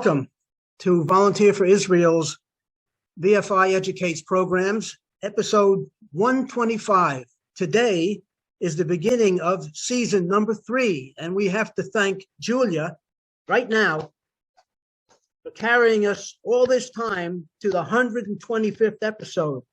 Welcome to Volunteer for Israel's VFI Educates Programs, episode 125. Today is the beginning of season number 3, and we have to thank Julia right now for carrying us all this time to the 125th episode.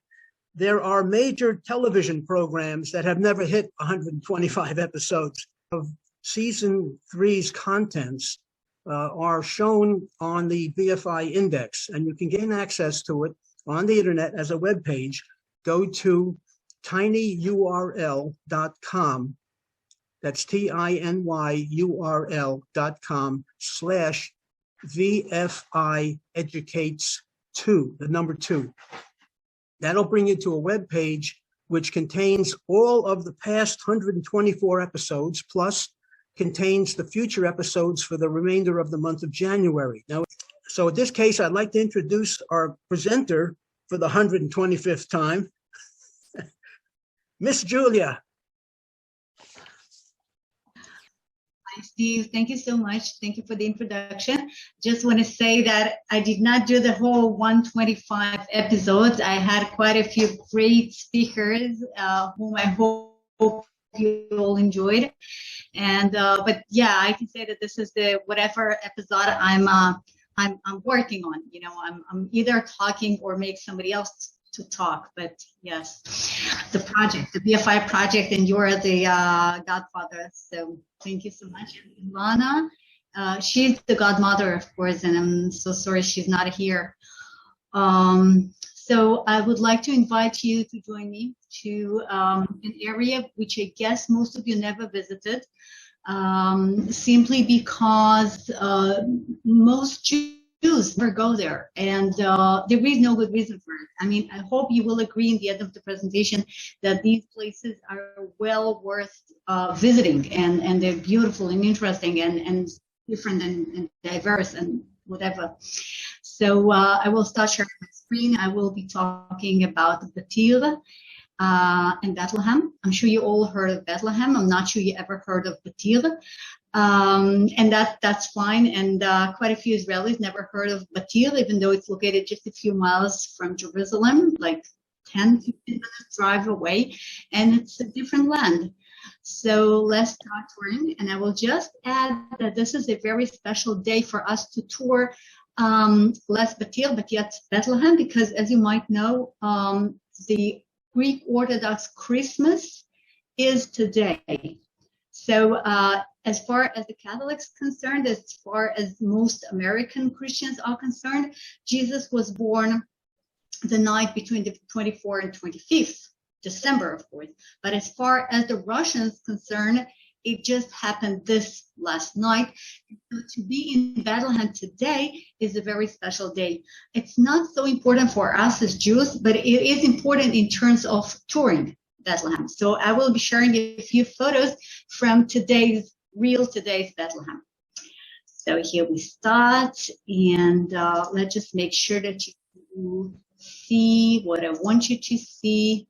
There are major television programs that have never hit 125 episodes. Of season 3's contents are shown on the VFI index, and you can gain access to it on the internet as a web page. Go to tinyurl.com. That's tinyurl.com/VFI Educates 2, the number 2. That'll bring you to a web page which contains all of the past 124 episodes, plus contains the future episodes for the remainder of the month of January. Now, so in this case, I'd like to introduce our presenter for the 125th time, Miss Julia. Hi, Steve. Thank you so much. Thank you for the introduction. Just want to say that I did not do the whole 125 episodes. I had quite a few great speakers whom I hope you all enjoyed. And but yeah, I can say that this is the whatever episode I'm working on. You know, I'm either talking or make somebody else to talk. But yes, the project, the BFI project, and you're the godfather. So thank you so much, Ilana. She's the godmother, of course, and I'm so sorry she's not here. So I would like to invite you to join me to an area which I guess most of you never visited, simply because most Jews never go there, and there is no good reason for it. I mean, I hope you will agree in the end of the presentation that these places are well worth visiting, and they're beautiful and interesting and different and diverse and whatever. So I will start sharing my screen. I will be talking about Patil and Bethlehem. I'm sure you all heard of Bethlehem. I'm not sure you ever heard of Patil. And that's fine. And quite a few Israelis never heard of Patil, even though it's located just a few miles from Jerusalem, like 10, 15 minutes drive away. And it's a different land. So let's start touring. And I will just add that this is a very special day for us to tour less Patil, but yet Bethlehem, because as you might know, the Greek Orthodox Christmas is today. So as far as the Catholics concerned, as far as most American Christians are concerned, Jesus was born the night between the 24th and 25th December, of course. But as far as the Russians concerned, it just happened this last night. So to be in Bethlehem today is a very special day. It's not so important for us as Jews, but it is important in terms of touring Bethlehem. So I will be sharing a few photos from today's Bethlehem. So here we start, and let's just make sure that you see what I want you to see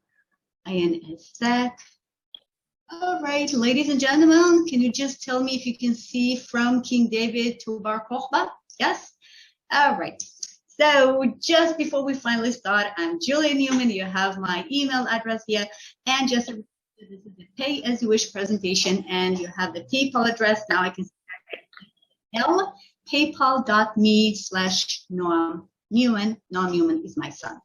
in a sec. All right, ladies and gentlemen, can you just tell me if you can see from King David to Bar Kochba? Yes? All right. So just before we finally start, I'm Julia Newman. You have my email address here. And just this is the Pay As You Wish presentation, and you have the PayPal address. Now I can paypal.me/Noam Newman. Noam Newman is my son.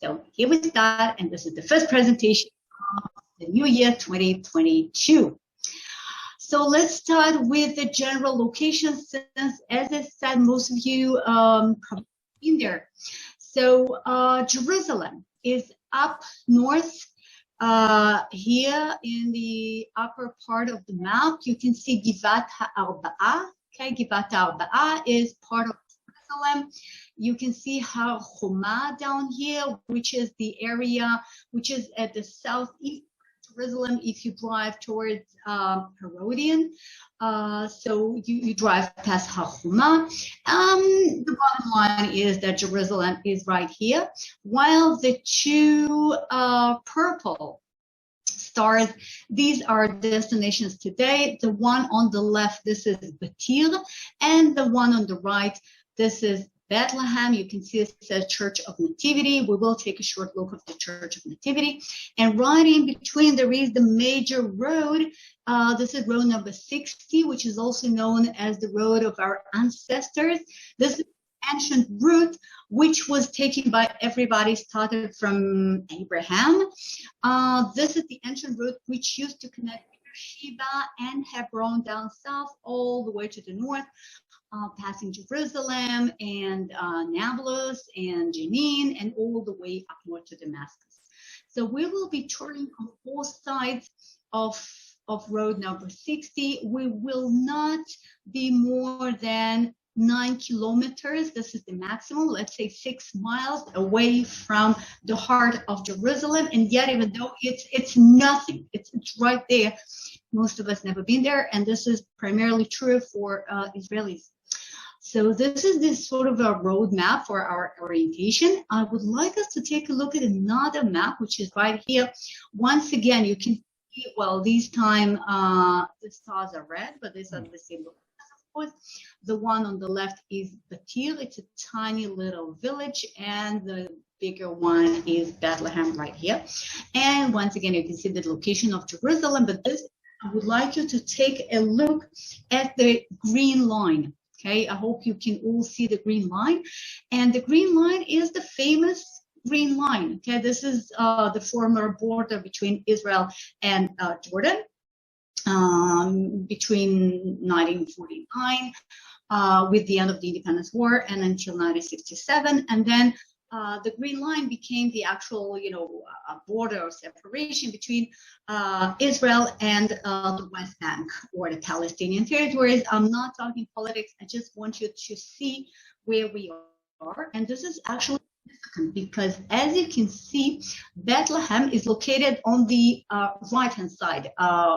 So here we start, and this is the first presentation of the new year 2022. So let's start with the general location, since, as I said, most of you probably been there. So Jerusalem is up north. Here in the upper part of the map, you can see Givat HaArba'ah. Okay, Givat HaArba'ah is part of Jerusalem. You can see Har Choma down here, which is the area which is at the southeast Jerusalem if you drive towards Herodian. So you drive past Har Choma. The bottom line is that Jerusalem is right here, while the two purple stars. These are destinations today. The one on the left, this is Batir, and the one on the right, this is Bethlehem. You can see it says Church of Nativity. We will take a short look of the Church of Nativity. And right in between, there is the major road. This is road number 60, which is also known as the road of our ancestors. This is ancient route which was taken by everybody, started from Abraham. This is the ancient route which used to connect Sheba and Hebron down south all the way to the north, passing Jerusalem and Nablus and Jenin and all the way up north to Damascus. So we will be touring on both sides of road number 60. We will not be more than 9 kilometers. This is the maximum, let's say 6 miles away from the heart of Jerusalem. And yet, even though it's nothing, it's right there, most of us never been there. And this is primarily true for Israelis. So this is this sort of a roadmap for our orientation. I would like us to take a look at another map, which is right here. Once again, you can see, well, this time the stars are red, but these are the same look. The one on the left is Patil. It's a tiny little village, and the bigger one is Bethlehem right here. And once again, you can see the location of Jerusalem, but this, I would like you to take a look at the green line. Okay, I hope you can all see the green line. And the green line is the famous green line. Okay, this is the former border between Israel and Jordan. Between 1949 with the end of the Independence War and until 1967, and then the green line became the actual, border or separation between Israel and the West Bank or the Palestinian territories. I'm not talking politics. I just want you to see where we are, and this is actually significant because, as you can see, Bethlehem is located on the right-hand side,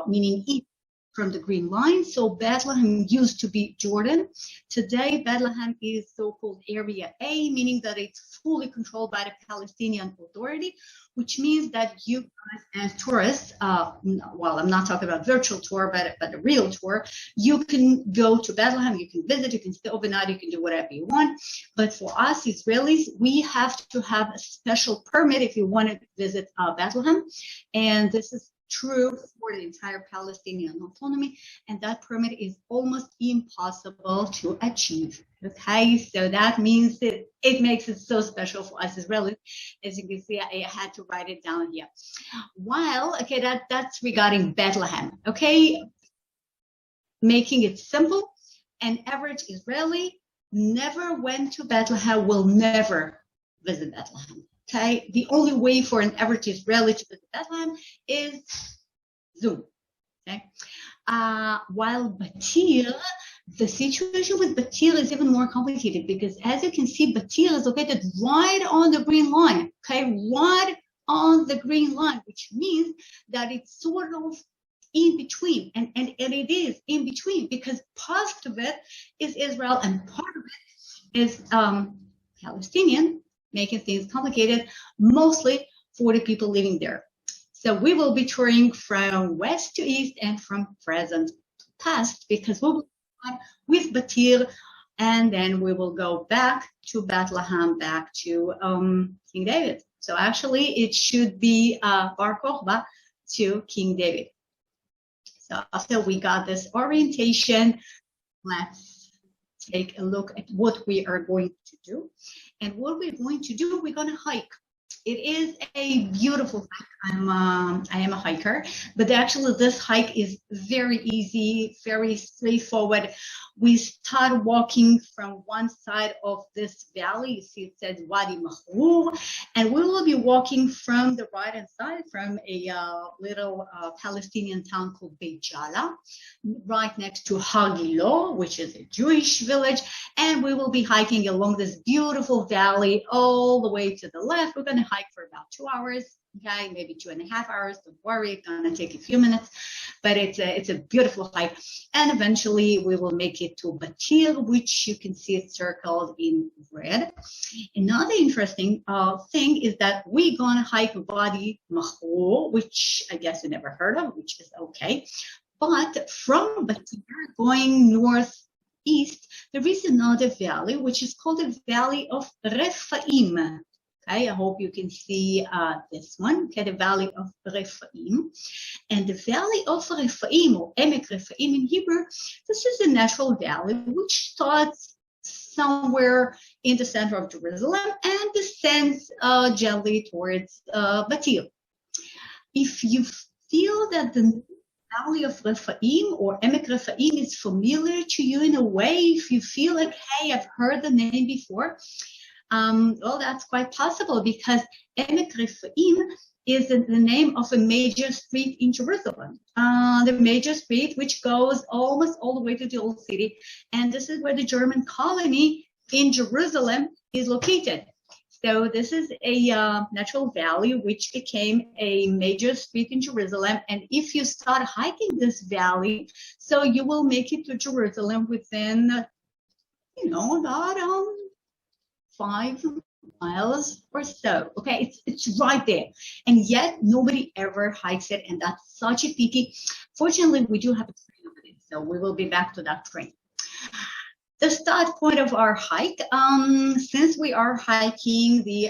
meaning east from the green line. So Bethlehem used to be Jordan. Today, Bethlehem is so-called Area A, meaning that it's fully controlled by the Palestinian Authority, which means that you guys as tourists, well, I'm not talking about virtual tour, but a real tour, you can go to Bethlehem, you can visit, you can stay overnight, you can do whatever you want. But for us Israelis, we have to have a special permit if you want to visit Bethlehem. And this is true for the entire Palestinian autonomy, and that permit is almost impossible to achieve. Okay, so that means that it makes it so special for us Israelis. As you can see, I had to write it down here. While, okay, that's regarding Bethlehem. Okay, making it simple, an average Israeli never went to Bethlehem, will never visit Bethlehem. Okay, the only way for an average Israeli to visit Bethlehem is Zoom. Okay, while Batir, the situation with Batir is even more complicated because, as you can see, Batir is located right on the green line. Okay, right on the green line, which means that it's sort of in between, and it is in between because part of it is Israel and part of it is Palestinian, making things complicated, mostly for the people living there. So we will be touring from west to east and from present to past because we will start with Batir, and then we will go back to Bethlehem, back to King David. So actually, it should be Bar Kochba to King David. So after we got this orientation, let's take a look at what we are going to do. And what we're going to do, we're going to hike. It is a beautiful hike. I am a hiker, but actually this hike is very easy, very straightforward. We start walking from one side of this valley. You see it says Wadi Mahrur, and we will be walking from the right hand side from a little Palestinian town called Beit Jala, right next to Hagilo, which is a Jewish village, and we will be hiking along this beautiful valley all the way to the left. We're going going to hike for about 2 hours, okay, maybe 2.5 hours. Don't worry, it's going to take a few minutes, but it's a beautiful hike. And eventually we will make it to Batir, which you can see it circled in red. Another interesting thing is that we're going to hike Wadi Mahou, which I guess you never heard of, which is okay. But from Batir, going northeast, there is another valley, which is called the Valley of Rephaim. Okay, I hope you can see this one, okay, the Valley of Rephaim. And the Valley of Rephaim, or Emek Rephaim in Hebrew, this is a natural valley which starts somewhere in the center of Jerusalem and descends gently towards Batir. If you feel that the Valley of Rephaim or Emek Rephaim is familiar to you in a way, if you feel like, hey, I've heard the name before, well, that's quite possible, because Emek Rephaim is the name of a major street in Jerusalem, the major street which goes almost all the way to the old city, and this is where the German colony in Jerusalem is located. So this is a natural valley which became a major street in Jerusalem, and if you start hiking this valley, so you will make it to Jerusalem within, about 5 miles or so. Okay, it's right there, and yet nobody ever hikes it, and that's such a pity. Fortunately, we do have a train over it, so we will be back to that train. The start point of our hike, since we are hiking the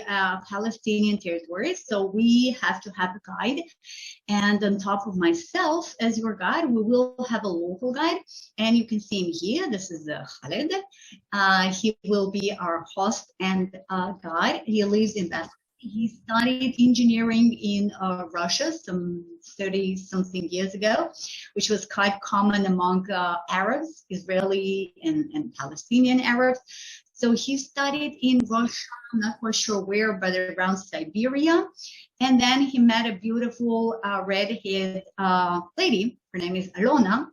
Palestinian territories, so we have to have a guide. And on top of myself as your guide, we will have a local guide. And you can see him here. This is Khaled. He will be our host and guide. He lives in Bethlehem. He studied engineering in Russia some 30-something years ago, which was quite common among Arabs, Israeli and Palestinian Arabs. So he studied in Russia, I'm not quite sure where, but around Siberia. And then he met a beautiful red-haired lady. Her name is Alona.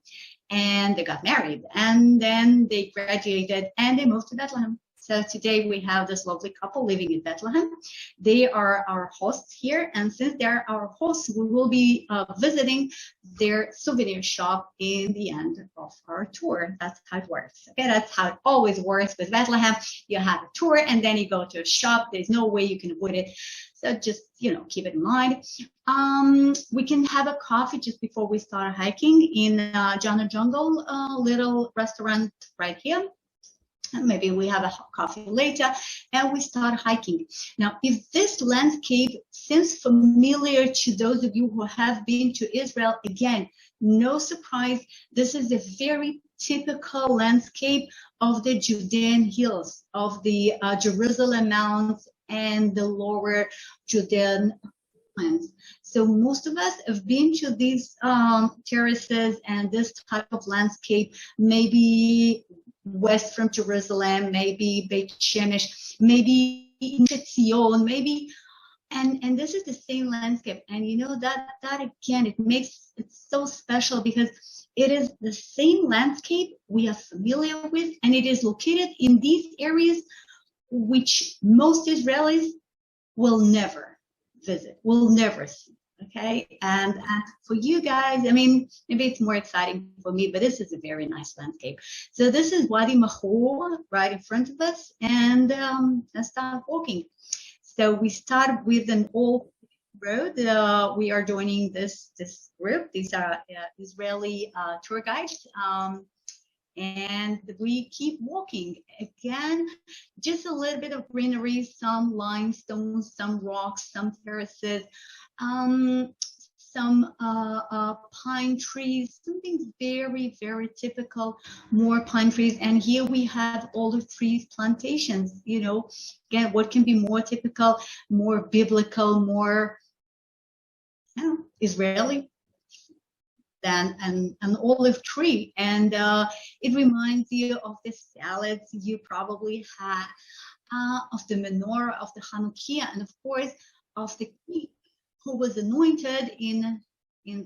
And they got married. And then they graduated and they moved to Bethlehem. So today we have this lovely couple living in Bethlehem. They are our hosts here, and since they're our hosts, we will be visiting their souvenir shop in the end of our tour. That's how it works. Okay, that's how it always works with Bethlehem. You have a tour, and then you go to a shop. There's no way you can avoid it. So just, keep it in mind. We can have a coffee just before we start hiking in Jana Jungle, little restaurant right here. Maybe we have a coffee later and we start hiking. Now, if this landscape seems familiar to those of you who have been to Israel, again, no surprise, this is a very typical landscape of the Judean hills, of the Jerusalem Mountains and the lower Judean plains. So most of us have been to these terraces and this type of landscape, maybe west from Jerusalem, maybe Beit Shemesh, maybe in Zion, maybe, and this is the same landscape. And that again, it makes it so special because it is the same landscape we are familiar with, and it is located in these areas which most Israelis will never visit, will never see. Okay, and for you guys, I mean, maybe it's more exciting for me, but this is a very nice landscape. So this is Wadi Mahou right in front of us, and let's start walking. So we start with an old road. We are joining this group. These are Israeli tour guides. And we keep walking. Again, just a little bit of greenery, some limestones, some rocks, some terraces, some pine trees, something very, very typical, more pine trees. And here we have olive trees, plantations, again, what can be more typical, more biblical, more Israeli than an olive tree. And it reminds you of the salads you probably had, of the menorah, of the Hanukkah, and of course of the king who was anointed in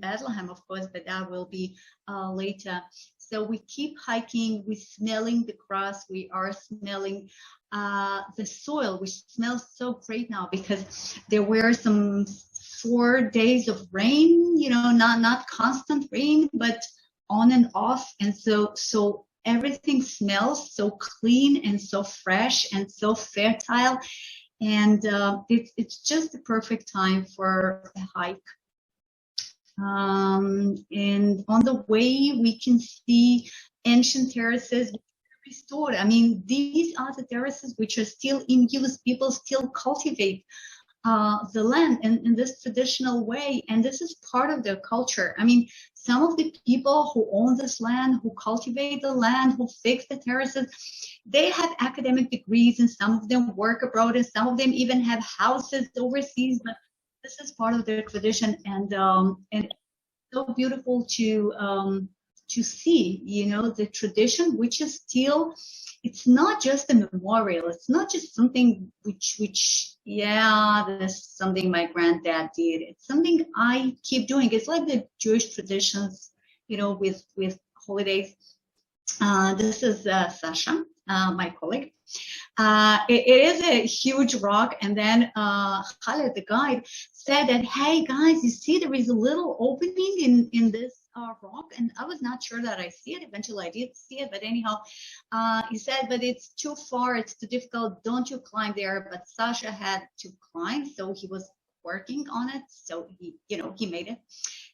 Bethlehem, of course, but that will be later. So we keep hiking, we're smelling the grass, we are smelling the soil, which smells so great now because there were some 4 days of rain, not constant rain, but on and off. And so everything smells so clean and so fresh and so fertile. And it's just the perfect time for a hike. And on the way, we can see ancient terraces restored. I mean, these are the terraces which are still in use. People still cultivate the land in this traditional way, and this is part of their culture. I mean, some of the people who own this land, who cultivate the land, who fix the terraces, they have academic degrees, and some of them work abroad, and some of them even have houses overseas. But this is part of their tradition, and it's so beautiful to see, the tradition, which is still. It's not just a memorial. It's not just something which this is something my granddad did. It's something I keep doing. It's like the Jewish traditions, with holidays. This is Sasha, my colleague. It is a huge rock, and then Khaled, the guide, said that, hey guys, you see there is a little opening in this rock, and I was not sure that I see it. Eventually I did see it, but anyhow, he said, but it's too far, it's too difficult, don't you climb there. But Sasha had to climb, so he was working on it, so he made it.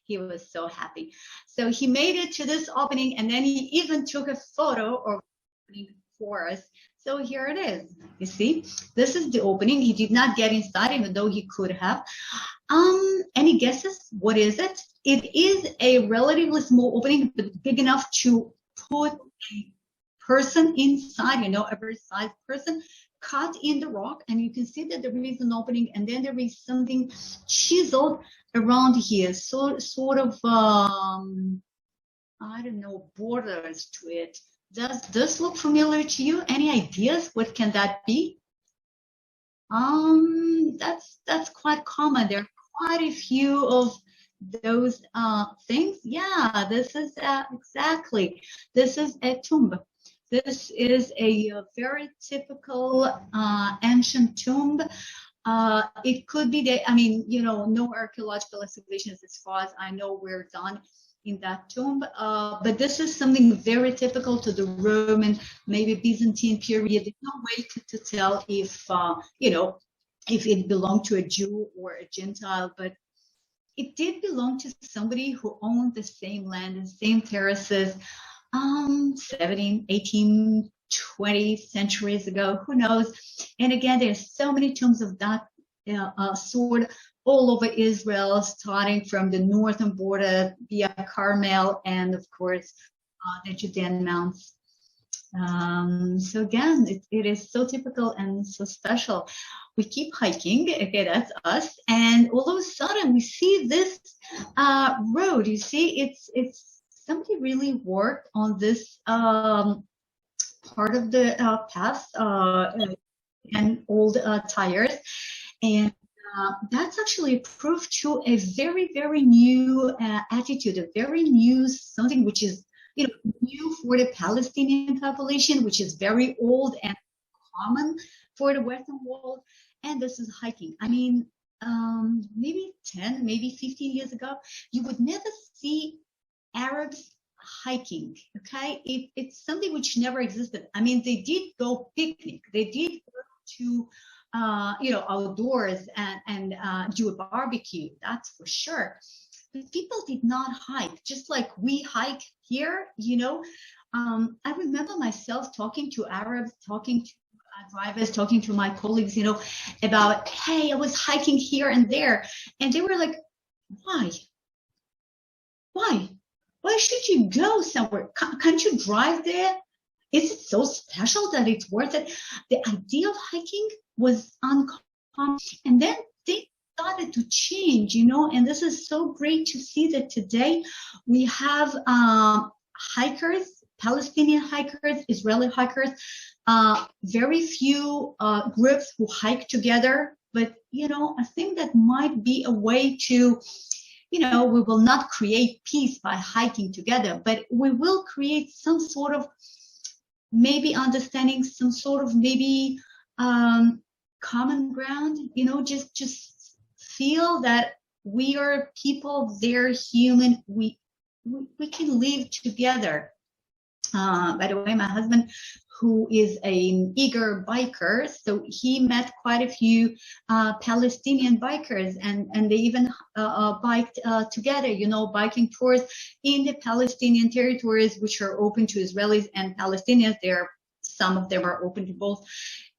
He was so happy. So he made it to this opening, and then he even took a photo of the opening for us. So here it is. You see, this is the opening. He did not get inside, even though he could have. Any guesses? What is it? It is a relatively small opening, but big enough to put a person inside, a very sized person, cut in the rock, and you can see that there is an opening, and then there is something chiseled around here, so sort of I don't know, borders to it. Does this look familiar to you? Any ideas? What can that be? That's quite common. There are quite a few of those things. Yeah, this is exactly. This is a tomb. This is a very typical ancient tomb. It could be no archaeological excavations as far as I know were done in that tomb, but this is something very typical to the Roman, maybe Byzantine period. There's no way to tell if it belonged to a Jew or a Gentile, but it did belong to somebody who owned the same land and same terraces 17, 18, 20 centuries ago, who knows. And again, there's so many tombs of that sort all over Israel, starting from the northern border via Carmel and, of course, the Judean mountains. So again, it is so typical and so special. We keep hiking, okay, that's us, and all of a sudden we see this road. You see, it's somebody really worked on this part of the path and old tires, and that's actually proof to a very, very new attitude, a very new something which is new for the Palestinian population, which is very old and common for the Western world. And this is hiking. I mean, maybe 10, maybe 15 years ago, you would never see Arabs hiking, okay? It's something which never existed. I mean, they did go picnic. They did go to outdoors and do a barbecue, that's for sure. But people did not hike, just like we hike here, I remember myself talking to Arabs, talking to drivers, talking to my colleagues, about, hey, I was hiking here and there. And they were like, why? Why should you go somewhere? Can't you drive there? Is it so special that it's worth it? The idea of hiking was uncommon. And then things started to change, and this is so great to see that today we have hikers, Palestinian hikers, Israeli hikers, very few groups who hike together. But, I think that might be a way to, we will not create peace by hiking together, but we will create some sort of maybe understanding, some sort of maybe common ground, just feel that we are people, they're human, we can live together. By the way, my husband, who is an eager biker, so he met quite a few Palestinian bikers, and they even biked together, biking tours in the Palestinian territories, which are open to Israelis and Palestinians. Some of them are open to both.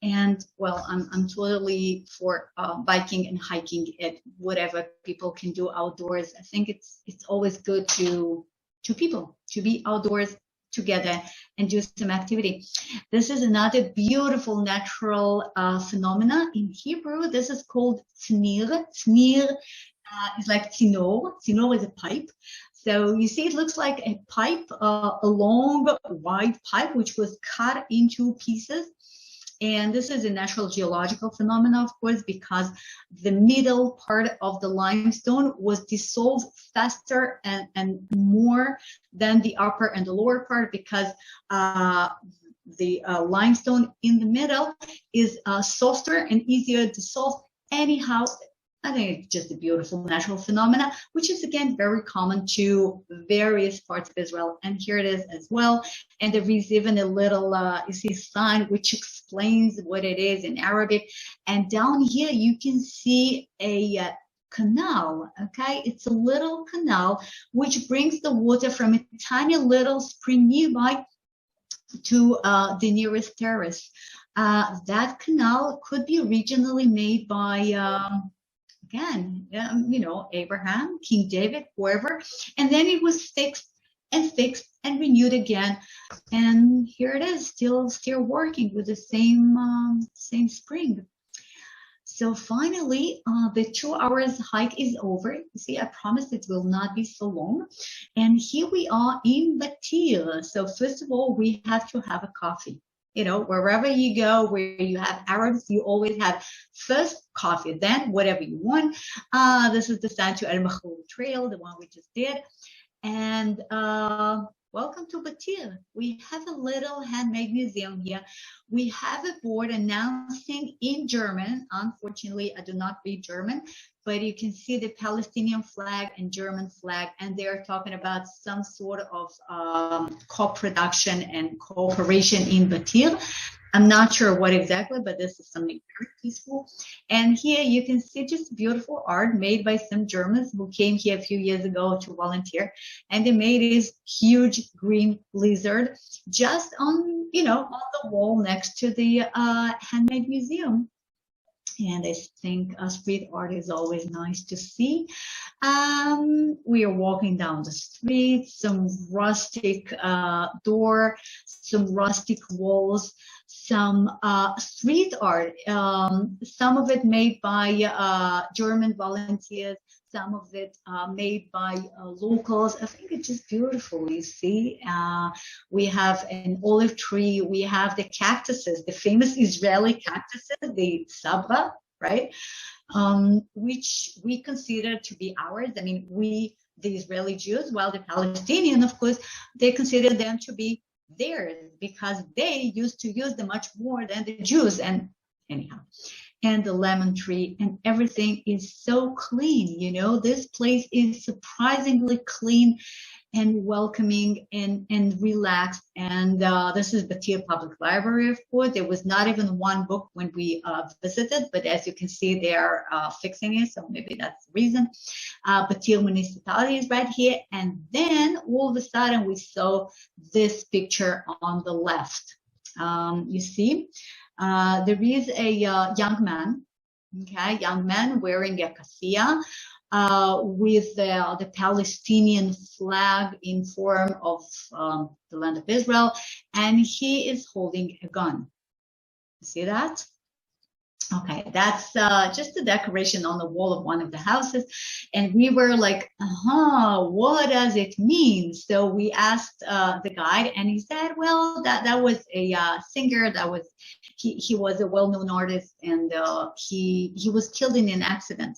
And well, I'm totally for biking and hiking at whatever people can do outdoors. I think it's always good to people to be outdoors together and do some activity. This is another beautiful natural phenomena. In Hebrew, this is called tzniir. Tzniir is like tzinor. Tzinor is a pipe. So you see, it looks like a pipe, a long, wide pipe, which was cut into pieces. And this is a natural geological phenomena, of course, because the middle part of the limestone was dissolved faster and more than the upper and the lower part, because the limestone in the middle is softer and easier to dissolve. Anyhow, I think it's just a beautiful natural phenomena, which is, again, very common to various parts of Israel. And here it is as well. And there is even a little, you see, sign which explains what it is in Arabic. And down here, you can see a canal, okay? It's a little canal which brings the water from a tiny little spring nearby to the nearest terrace. That canal could be originally made by... again, Abraham, King David, whoever, and then it was fixed and renewed again, and here it is, still working with the same spring. So finally, the 2 hours hike is over. You see, I promised it will not be so long, and here we are in Batir. So first of all, we have to have a coffee. Wherever you go, where you have Arabs, you always have first coffee, then whatever you want. This is the San to El Trail, the one we just did. And welcome to Batir. We have a little handmade museum here. We have a board announcing in German. Unfortunately, I do not read German, but you can see the Palestinian flag and German flag, and they're talking about some sort of co-production and cooperation in Batir. I'm not sure what exactly, but this is something very peaceful. And here you can see just beautiful art made by some Germans who came here a few years ago to volunteer. And they made this huge green lizard just on the wall next to the handmade museum. And I think street art is always nice to see. We are walking down the street, some rustic door, some rustic walls, some street art, some of it made by German volunteers, some of it made by locals. I think it's just beautiful, you see. We have an olive tree, we have the cactuses, the famous Israeli cactuses, the sabra, right? Which we consider to be ours. I mean, we, the Israeli Jews, while the Palestinian, of course, they consider them to be theirs because they used to use them much more than the Jews. And anyhow, and the lemon tree and everything is so clean. This place is surprisingly clean and welcoming and relaxed. And this is Batir Public Library, of course. There was not even one book when we visited, but as you can see, they are fixing it, so maybe that's the reason. Batir Municipality is right here. And then all of a sudden, we saw this picture on the left. You see, there is a young man wearing a kafia with the Palestinian flag in form of the land of Israel, and he is holding a gun. See that? Okay, that's just a decoration on the wall of one of the houses. And we were like, what does it mean? So we asked the guide, and he said, well, that was a singer. He was a well-known artist, and he was killed in an accident.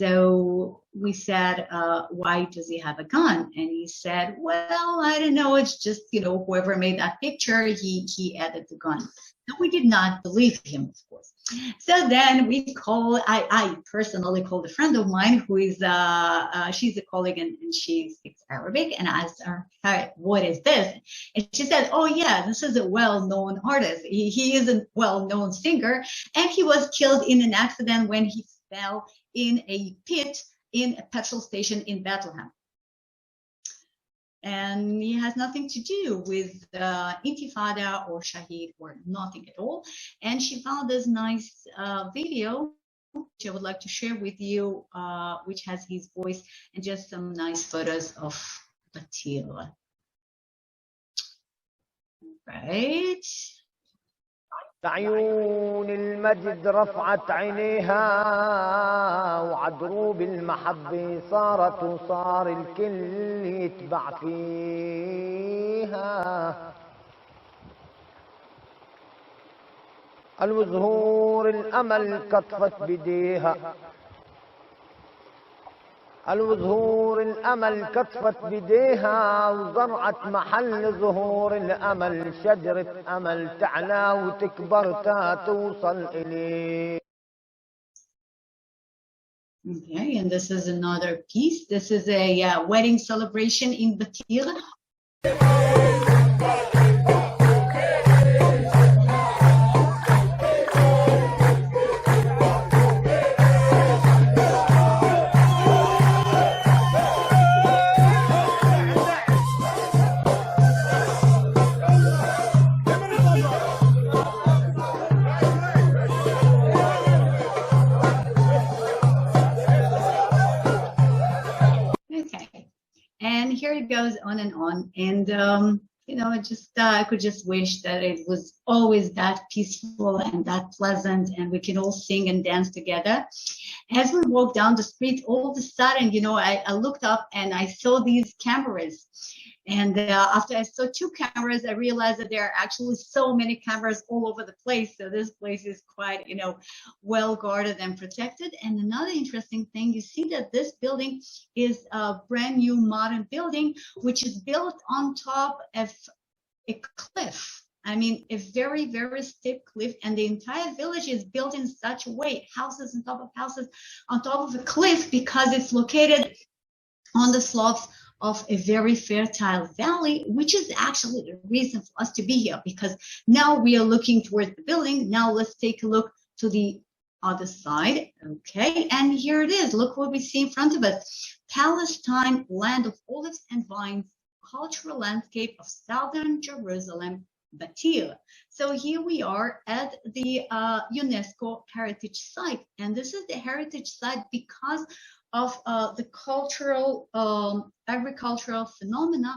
So we said, why does he have a gun? And he said, well, I don't know. It's just, whoever made that picture, he added the gun. No, we did not believe him, of course. So then I personally called a friend of mine who is, she's a colleague and she speaks Arabic, and I asked her, hey, what is this? And she said, oh yeah, this is a well-known artist. He is a well-known singer, and he was killed in an accident when he fell in a pit in a petrol station in Bethlehem. And he has nothing to do with Intifada or Shahid or nothing at all. And she found this nice video, which I would like to share with you, which has his voice and just some nice photos of Patil. Right. عيون المجد رفعت عينيها وعدروب المحبة صارت وصار الكل يتبع فيها الوزهور الأمل كطفت بديها الوزهور الأمل كطفت بديها وزرعت محل ظهور الأمل شجرة أمل تعلى وتكبر توصل إليه. Okay, and this is another piece. This is a wedding celebration in Batir. And here it goes on. And, I could just wish that it was always that peaceful and that pleasant, and we can all sing and dance together. As we walked down the street, all of a sudden, I looked up and I saw these cameras. And after I saw two cameras, I realized that there are actually so many cameras all over the place. So this place is quite, well guarded and protected. And another interesting thing, you see that this building is a brand new modern building, which is built on top of a cliff. I mean, a very, very steep cliff, and the entire village is built in such a way, houses on top of houses on top of a cliff, because it's located on the slopes of a very fertile valley, which is actually the reason for us to be here, because now we are looking towards the building. Now let's take a look to the other side. Okay, and here it is. Look what we see in front of us. Palestine, land of olives and vines, cultural landscape of southern Jerusalem, Batir. So here we are at the UNESCO heritage site, and this is the heritage site because of the cultural, agricultural phenomena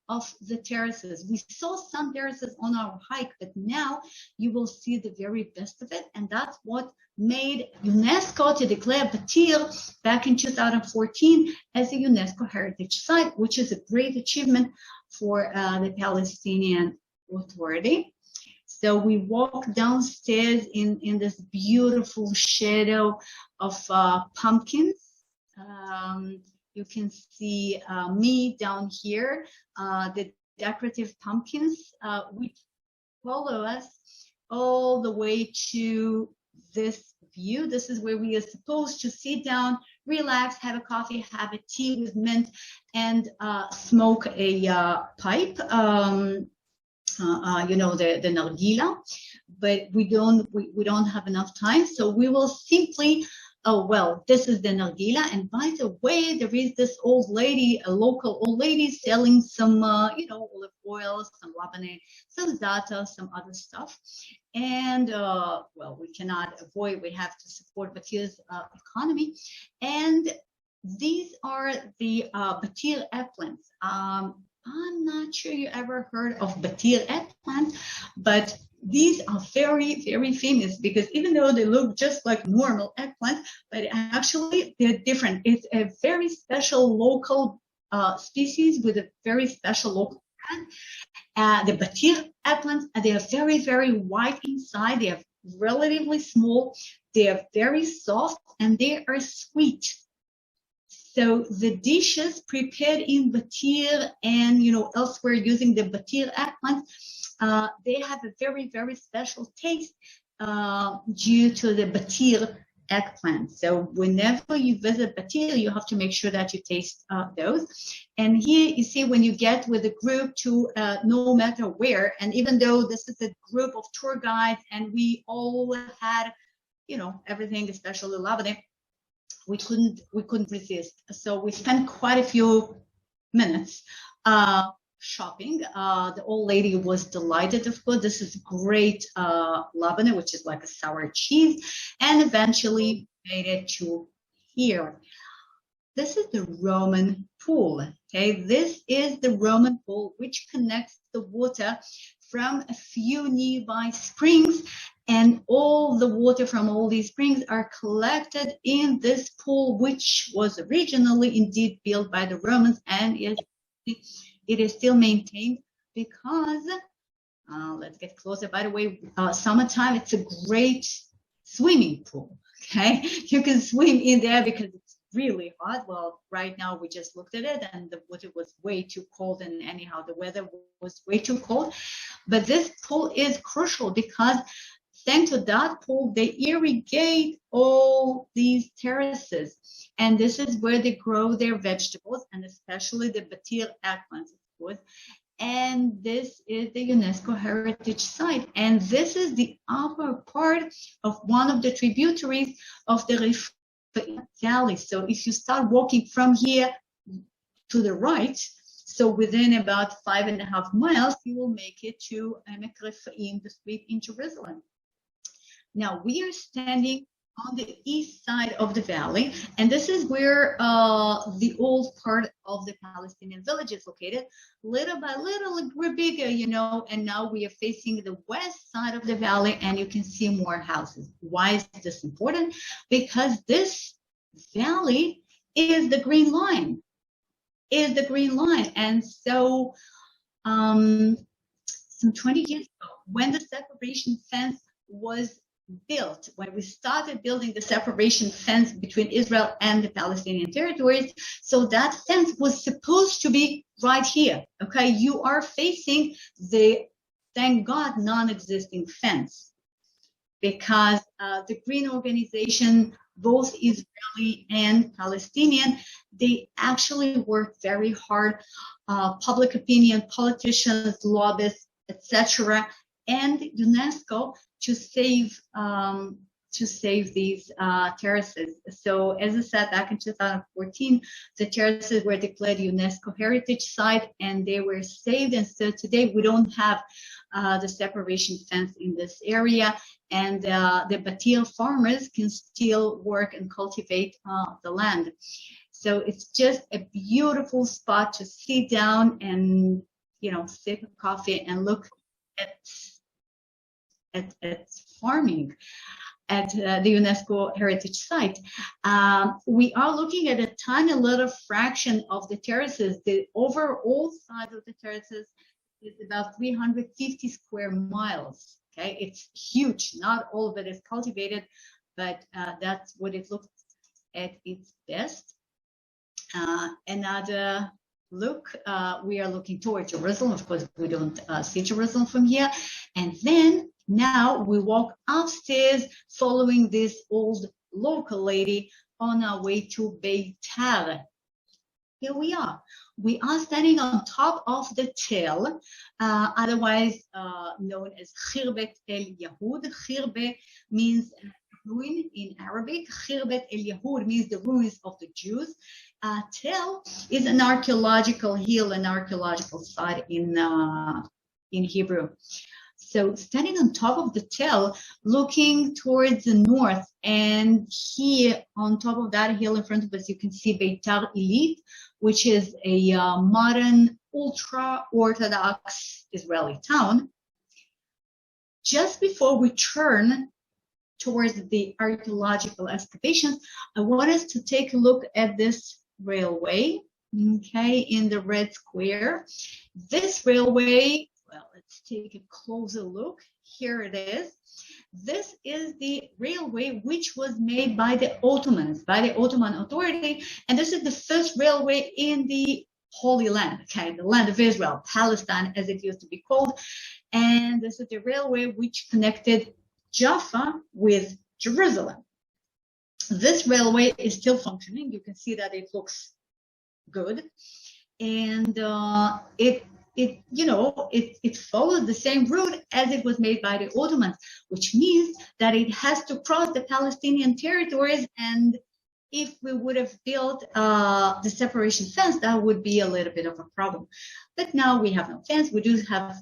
of the terraces. We saw some terraces on our hike, but now you will see the very best of it, and that's what made UNESCO to declare Batir back in 2014 as a UNESCO heritage site, which is a great achievement for the Palestinian Authority. So we walk downstairs in this beautiful shadow of pumpkins. You can see me down here, the decorative pumpkins, which follow us all the way to this view. This is where we are supposed to sit down, relax, have a coffee, have a tea with mint, and smoke a pipe, the nargila. But we don't have enough time, so we will simply. Oh, well, this is the nargila. And by the way, there is this old lady, a local old lady, selling some, olive oil, some labneh, some za'atar, some other stuff. And, we cannot avoid, we have to support Batir's economy. And these are the Patil Eggplants. I'm not sure you ever heard of Patil Eggplants, but these are very, very famous because even though they look just like normal eggplants, but actually they're different. It's a very special local species with a very special local brand. The Patil eggplants, they are very, very white inside. They are relatively small. They are very soft and they are sweet. So the dishes prepared in Batir and elsewhere using the Patil Eggplants, they have a very, very special taste due to the Batir eggplant. So whenever you visit Patil, you have to make sure that you taste those. And here you see when you get with a group to no matter where, and even though this is a group of tour guides and we all had, everything, especially Lebanon, we couldn't resist. So we spent quite a few minutes shopping. The old lady was delighted, of course. This is great labneh, which is like a sour cheese, and eventually made it to here. This is the Roman pool. Okay, this is the Roman pool which connects the water from a few nearby springs, and all the water from all these springs are collected in this pool, which was originally indeed built by the Romans, and it is still maintained because, let's get closer. By the way, summertime, it's a great swimming pool, okay? You can swim in there because it's really hot. Well, right now we just looked at it and the water was way too cold, and anyhow, the weather was way too cold. But this pool is crucial because thanks to that pool, they irrigate all these terraces. And this is where they grow their vegetables, and especially the Patil Eggplants, of course. And this is the UNESCO Heritage Site. And this is the upper part of one of the tributaries of the Revolt Valley. So if you start walking from here to the right, so within about 5.5 miles, you will make it to Emek Refaim, the street in Jerusalem. Now we are standing on the east side of the valley, and this is where the old part of the Palestinian village is located. Little by little, we're bigger, and now we are facing the west side of the valley, and you can see more houses. Why is this important? Because this valley is the green line, and so some 20 years ago, when the separation fence was built, when we started building the separation fence between Israel and the Palestinian territories, so that fence was supposed to be right here. Okay, you are facing the, thank God, non-existing fence, because the Green Organization, both Israeli and Palestinian, they actually worked very hard. Public opinion, politicians, lobbyists, etc., and UNESCO to save these terraces. So as I said, back in 2014, the terraces were declared UNESCO Heritage Site, and they were saved. And so today we don't have the separation fence in this area, and the Batir farmers can still work and cultivate the land. So it's just a beautiful spot to sit down and sip a coffee and look at farming at the UNESCO Heritage Site. We are looking at a tiny little fraction of the terraces. The overall size of the terraces is about 350 square miles. Okay, it's huge. Not all of it is cultivated, but that's what it looks at its best. Another look, we are looking toward Jerusalem. Of course, we don't see Jerusalem from here. And then now we walk upstairs following this old local lady on our way to Beitar. Here we are. We are standing on top of the Tel, otherwise known as Khirbet El Yahud. Khirbe means ruin in Arabic. Khirbet El Yahud means the ruins of the Jews. Tel is an archaeological hill, an archaeological site in Hebrew. So standing on top of the Tel, looking towards the north, and here on top of that hill in front of us, you can see Beitar Illit, which is a modern, ultra-Orthodox Israeli town. Just before we turn towards the archaeological excavations, I want us to take a look at this railway, okay, in the red square. This railway, well, it's take a closer look. Here it is. This is the railway which was made by the Ottomans, by the Ottoman authority, and this is the first railway in the Holy Land, okay, the land of Israel, Palestine as it used to be called, and this is the railway which connected Jaffa with Jerusalem. This railway is still functioning. You can see that it looks good, and it followed the same route as it was made by the Ottomans, which means that it has to cross the Palestinian territories. And if we would have built the separation fence, that would be a little bit of a problem. But now we have no fence. We do have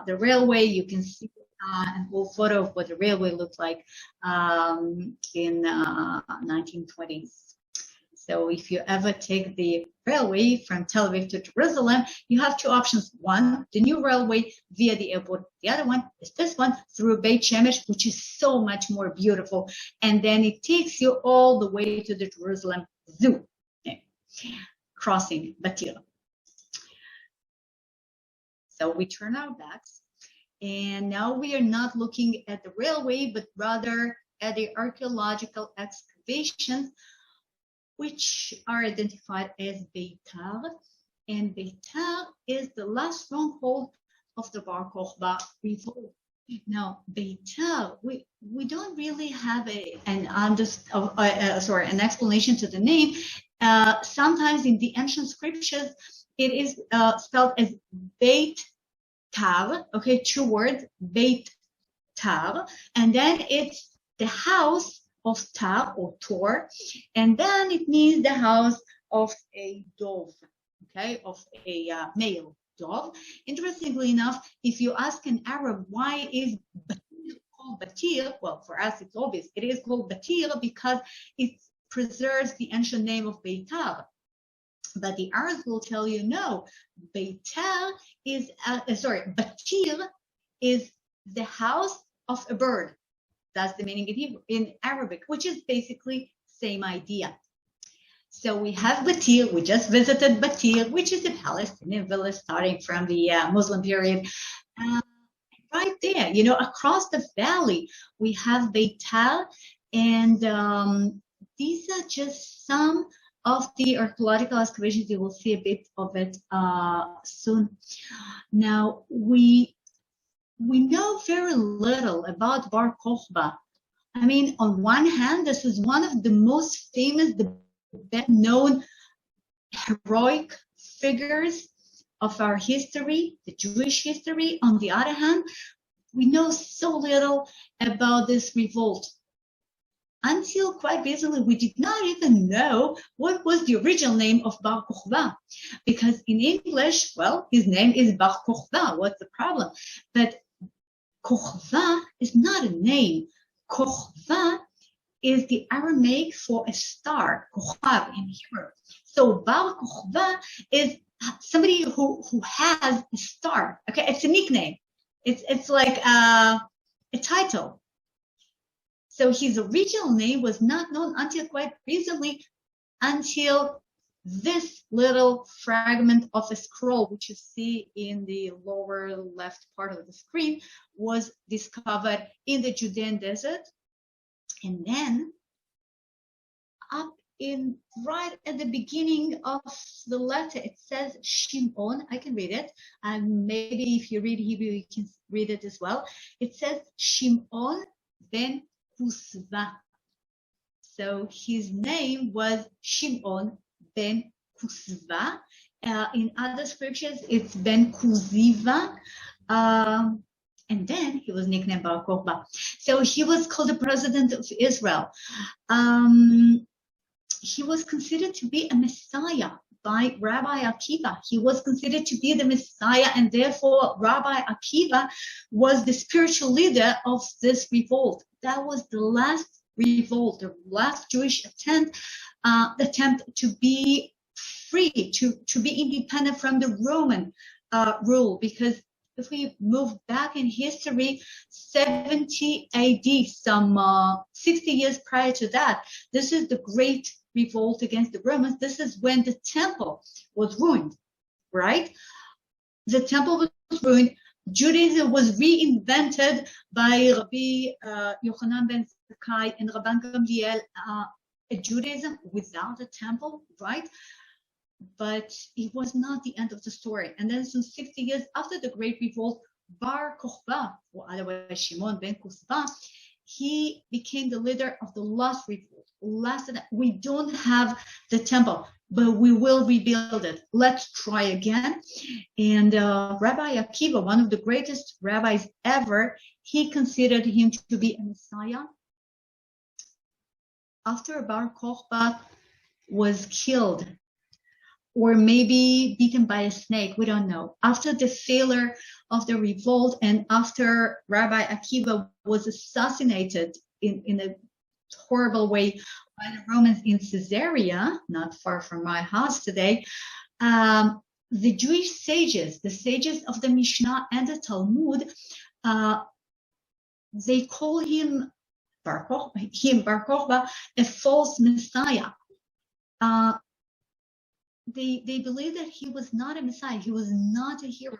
the railway. You can see an old photo of what the railway looked like in 1920s. So if you ever take the railway from Tel Aviv to Jerusalem, you have two options. One, the new railway via the airport. The other one is this one through Beit Shemesh, which is so much more beautiful. And then it takes you all the way to the Jerusalem Zoo, crossing Batil. So we turn our backs, and now we are not looking at the railway, but rather at the archaeological excavations, which are identified as Beitar, and Beitar is the last stronghold of the Bar Kochba revolt. Now, Beitar, we don't really have an explanation to the name. Sometimes in the ancient scriptures, it is spelled as Beit-Tar, okay, two words, Beit-Tar, and then it's the house of Tar or Tor, and then it means the house of a dove, okay, of a male dove. Interestingly enough, if you ask an Arab why is Batir called Batir, well, for us it's obvious. It is called Batir because it preserves the ancient name of Beitar. But the Arabs will tell you no, Beitar is Batir is the house of a bird. That's the meaning in Hebrew, in Arabic, which is basically same idea. So we have Batir. We just visited Batir, which is a Palestinian village starting from the Muslim period. Right there, across the valley, we have Beitar, and these are just some of the archaeological excavations. You will see a bit of it soon. Now, we know very little about Bar Kochba. I mean, on one hand, this is one of the most famous, the best known heroic figures of our history, the Jewish history. On the other hand, we know so little about this revolt. Until quite recently, we did not even know what was the original name of Bar Kochba. Because in English, well, his name is Bar Kochba. What's the problem? But Kochva is not a name. Kochva is the Aramaic for a star, Kochab in Hebrew. So Bar Kochva is somebody who has a star. Okay, it's a nickname. It's like a title. So his original name was not known until quite recently, until this little fragment of a scroll, which you see in the lower left part of the screen, was discovered in the Judean desert. And then up in right at the beginning of the letter, it says Shimon. I can read it. Maybe if you read Hebrew, you can read it as well. It says Shimon ben Kusva. So his name was Shimon ben Kusva. In other scriptures, it's ben Kuziva. And then he was nicknamed Bar Kochba. So he was called the president of Israel. He was considered to be a Messiah by Rabbi Akiva. He was considered to be the Messiah, and therefore Rabbi Akiva was the spiritual leader of this revolt. That was the last revolt, the last Jewish attempt to be free, to be independent from the Roman rule. Because if we move back in history, 70 AD, some 60 years prior to that, this is the great revolt against the Romans. This is when the temple was ruined, right? The temple was ruined. Judaism was reinvented by Rabbi Yochanan ben Zakkai and Rabban Gamliel, a Judaism without a temple, right? But it was not the end of the story. And then some 60 years after the Great Revolt, Bar Kochba, or otherwise Shimon ben Kochba, he became the leader of the last revolt. We don't have the temple, but we will rebuild it. Let's try again. And Rabbi Akiva, one of the greatest rabbis ever, he considered him to be a Messiah. After Bar Kochba was killed, or maybe beaten by a snake, we don't know. After the failure of the revolt and after Rabbi Akiva was assassinated in a horrible way by the Romans in Caesarea, not far from my house today, the Jewish sages, the sages of the Mishnah and the Talmud, they call him Bar Kochba, a false Messiah. They believe that he was not a Messiah. He was not a hero,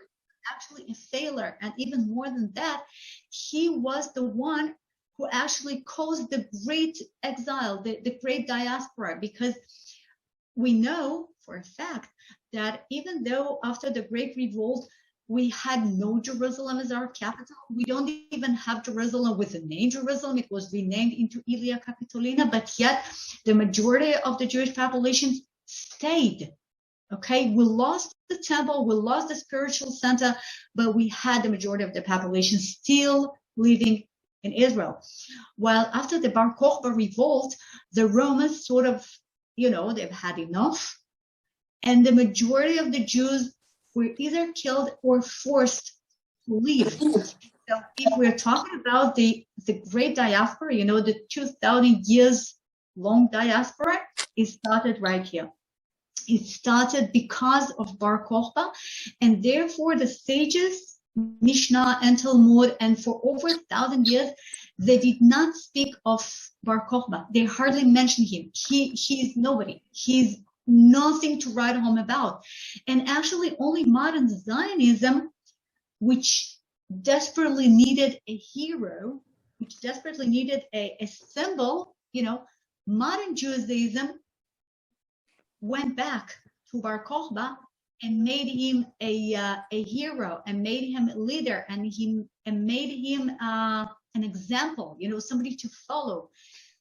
actually a failure. And even more than that, he was the one who actually caused the great exile, the great diaspora, because we know for a fact that even though after the Great Revolt, we had no Jerusalem as our capital. We don't even have Jerusalem with the name Jerusalem. It was renamed into Ilia Capitolina, but yet the majority of the Jewish population stayed. Okay, we lost the temple, we lost the spiritual center, but we had the majority of the population still living in Israel. While after the Bar Kochba revolt, the Romans sort of, they've had enough, and the majority of the Jews were either killed or forced to leave. So if we're talking about the great diaspora, the 2,000 years long diaspora, it started right here. It started because of Bar Kochba, and therefore the sages, Mishnah and Talmud, and for over 1,000 years, they did not speak of Bar Kochba. They hardly mentioned him. He's nobody. He's nothing to write home about. And actually only modern Zionism, which desperately needed a hero, which desperately needed a symbol, modern Judaism went back to Bar Kochba and made him a hero, and made him a leader, and made him an example, somebody to follow.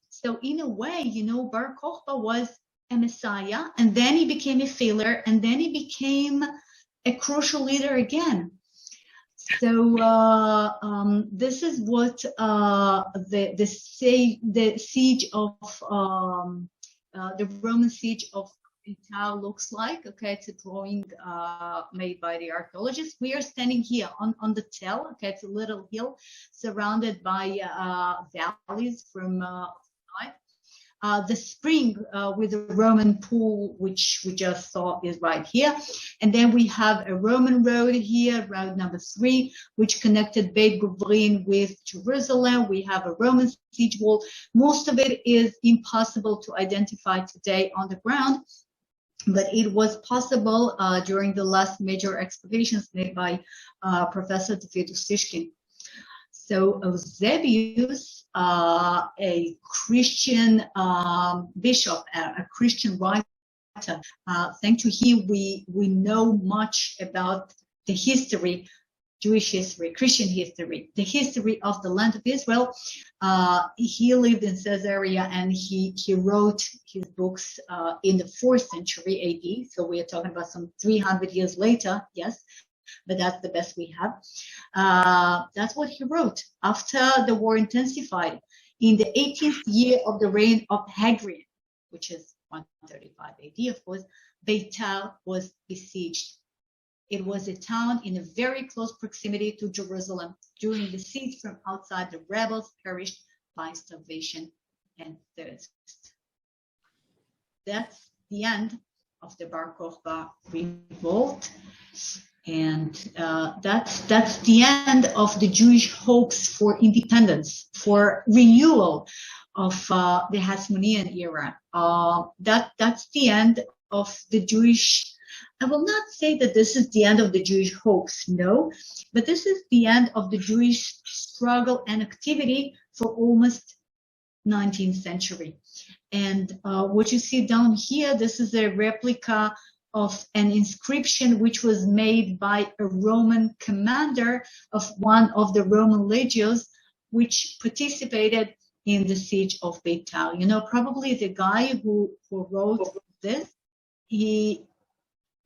So in a way, Bar Kochba was a Messiah, and then he became a failure, and then he became a crucial leader again. So this is what the siege of the Roman siege of Patil looks like. Okay, it's a drawing made by the archaeologists. We are standing here on the Tel. Okay, it's a little hill surrounded by valleys from side. The spring with the Roman pool, which we just saw, is right here. And then we have a Roman road here, road number 3, which connected Beit Guvrin with Jerusalem. We have a Roman siege wall. Most of it is impossible to identify today on the ground, but it was possible during the last major excavations made by Professor David Usishkin. So Eusebius, a Christian bishop, a Christian writer, thanks to him, we know much about the history, Jewish history, Christian history, the history of the land of Israel. He lived in Caesarea, and he wrote his books in the 4th century AD. So we are talking about some 300 years later, yes. But that's the best we have. That's what he wrote. After the war intensified, in the 18th year of the reign of Hadrian, which is 135 AD, of course, Beitar was besieged. It was a town in a very close proximity to Jerusalem. During the siege from outside, the rebels perished by starvation and thirst. That's the end of the Bar Kochba revolt. And that's the end of the Jewish hopes for independence, for renewal of the Hasmonean era. That's the end of the Jewish I will not say that this is the end of the Jewish hoax, no, but this is the end of the Jewish struggle and activity for almost 19th century. And what you see down here, this is a replica of an inscription which was made by a Roman commander of one of the Roman legions, which participated in the siege of Patil. You know, probably the guy who wrote this,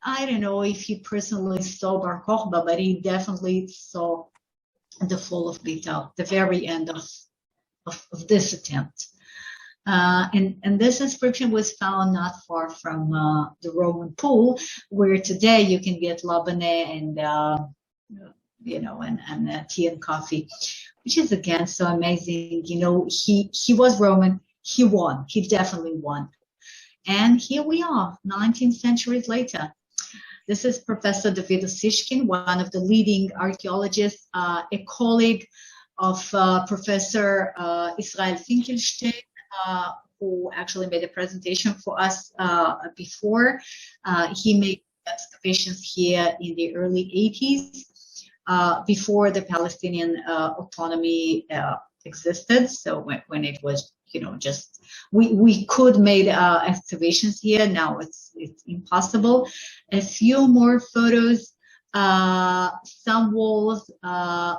I don't know if he personally saw Bar Kochba, but he definitely saw the fall of Patil, the very end of this attempt. And this inscription was found not far from the Roman pool, where today you can get labane and and tea and coffee, which is again so amazing. You know, he was Roman. He won. He definitely won. And here we are, 19 centuries later. This is Professor David Osishkin, one of the leading archaeologists, a colleague of Professor Israel Finkelstein, who actually made a presentation for us before. He made excavations here in the early 80s, before the Palestinian autonomy existed. So when it was, just we could make excavations here. Now it's impossible. A few more photos. Some walls,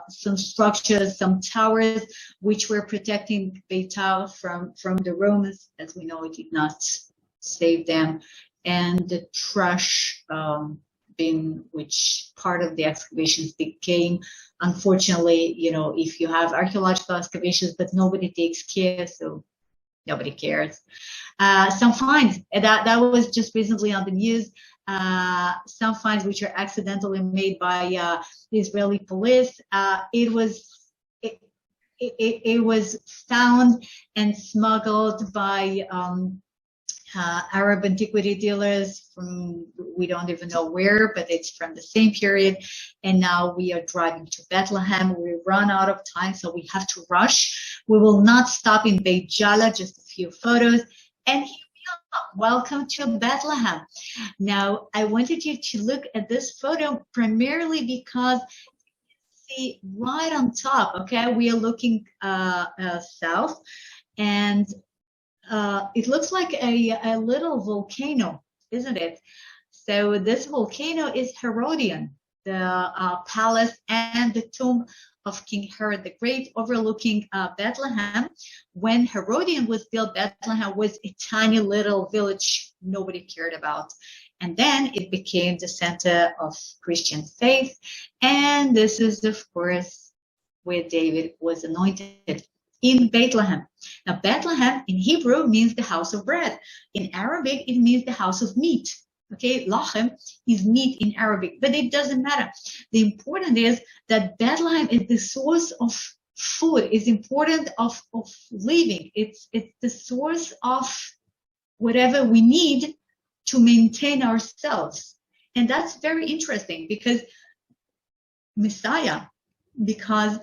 some structures, some towers, which were protecting Patil from the Romans. As we know, it did not save them. And the trash bin, which part of the excavations became, unfortunately, if you have archaeological excavations, but nobody takes care, so nobody cares. Some finds, that was just recently on the news. Some finds which are accidentally made by the Israeli police. It was found and smuggled by Arab antiquity dealers from we don't even know where, but it's from the same period. And now we are driving to Bethlehem. We run out of time, so we have to rush. We will not stop in Beit Jala, just a few photos. And here we are. Welcome to Bethlehem. Now, I wanted you to look at this photo primarily because you see right on top, okay, we are looking south, and it looks like a little volcano, isn't it? So this volcano is Herodion, the palace and the tomb of King Herod the Great, overlooking Bethlehem. When Herodion was built, Bethlehem was a tiny little village nobody cared about. And then it became the center of Christian faith. And this is, of course, where David was anointed, in Bethlehem. Now, Bethlehem in Hebrew means the house of bread. In Arabic, it means the house of meat. Okay, lachem is meat in Arabic, but it doesn't matter. The important is that Bethlehem is the source of food, is important of living. It's the source of whatever we need to maintain ourselves. And that's very interesting because Messiah, because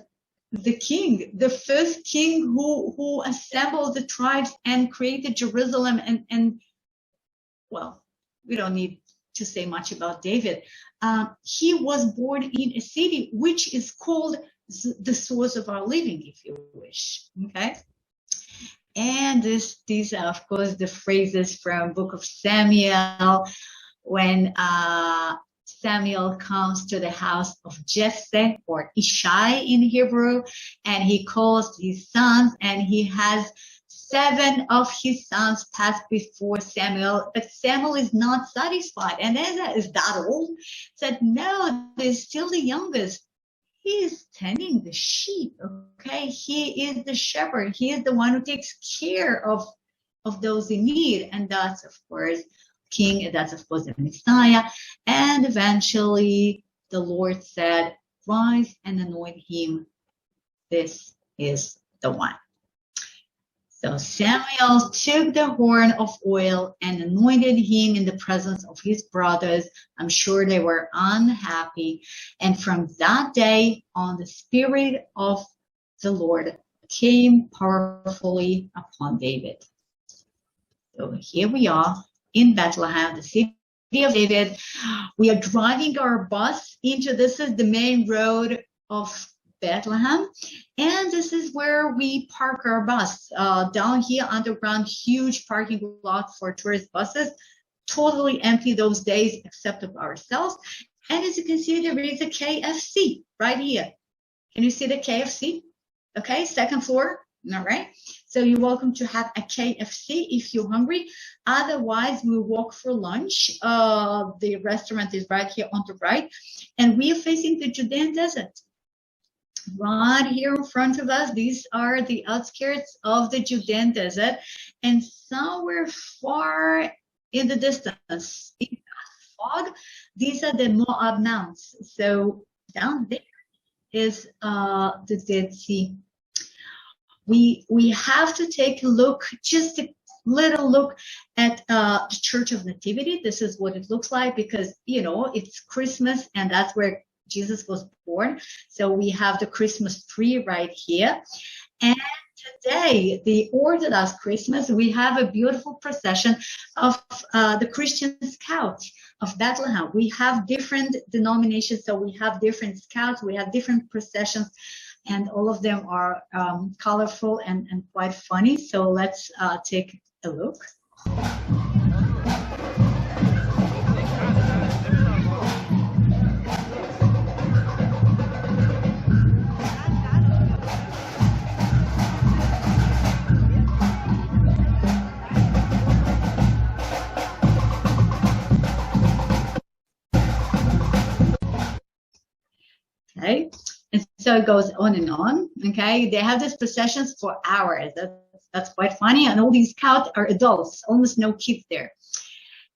the king, the first king who assembled the tribes and created Jerusalem, and well, we don't need to say much about David. He was born in a city which is called the source of our living, if you wish. Okay, and these are, of course, the phrases from Book of Samuel when Samuel comes to the house of Jesse, or Ishai in Hebrew, and he calls his sons, and he has 7 of his sons pass before Samuel, but Samuel is not satisfied. And then is that old? Said, no, there's still the youngest. He is tending the sheep, okay? He is the shepherd. He is the one who takes care of those in need. And that's, of course, King, and that's, of course, the Messiah. And eventually the Lord said, rise and anoint him. This is the one. So Samuel took the horn of oil and anointed him in the presence of his brothers. I'm sure they were unhappy. And from that day on, the Spirit of the Lord came powerfully upon David. So here we are in Bethlehem, the city of David. We are driving our bus into, this is the main road of Bethlehem, and this is where we park our bus. Down here, underground, huge parking lot for tourist buses, totally empty those days except of ourselves. And as you can see, there is a KFC right here. Can you see the KFC? Okay, second floor. All right. So you're welcome to have a KFC if you're hungry. Otherwise, we'll walk for lunch. The restaurant is right here on the right, and we are facing the Judean desert. Right here in front of us, these are the outskirts of the Judean desert, and somewhere far in the distance, in that fog, these are the Moab Mountains. So down there is the Dead Sea. We have to take a look, just a little look at the Church of Nativity. This is what it looks like because, you know, it's Christmas and that's where Jesus was born. So we have the Christmas tree right here. And today, the Orthodox Christmas, we have a beautiful procession of the Christian Scouts of Bethlehem. We have different denominations, so we have different scouts, we have different processions, and all of them are colorful and quite funny. So let's take a look. Okay, and so it goes on and on. Okay, they have these processions for hours. That's quite funny. And all these scouts are adults, almost no kids there.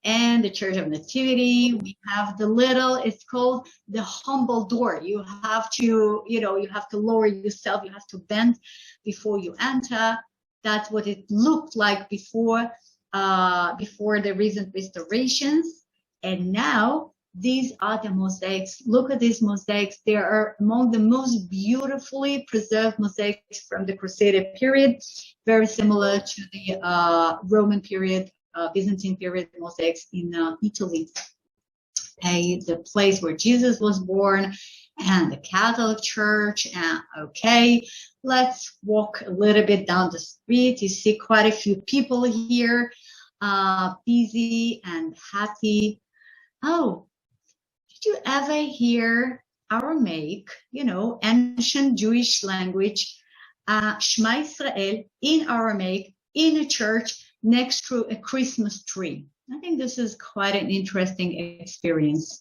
And the Church of Nativity, we have the little, it's called the humble door. You have to, you know, you have to lower yourself, you have to bend before you enter. That's what it looked like before the recent restorations. And now these are the mosaics. Look at these mosaics. They are among the most beautifully preserved mosaics from the Crusader period, very similar to the Roman period, Byzantine period mosaics in Italy. Okay, the place where Jesus was born and the Catholic Church. Okay, let's walk a little bit down the street. You see quite a few people here, busy and happy. Oh, did you ever hear Aramaic, you know, ancient Jewish language, Shema Israel in Aramaic in a church next to a Christmas tree? I think this is quite an interesting experience.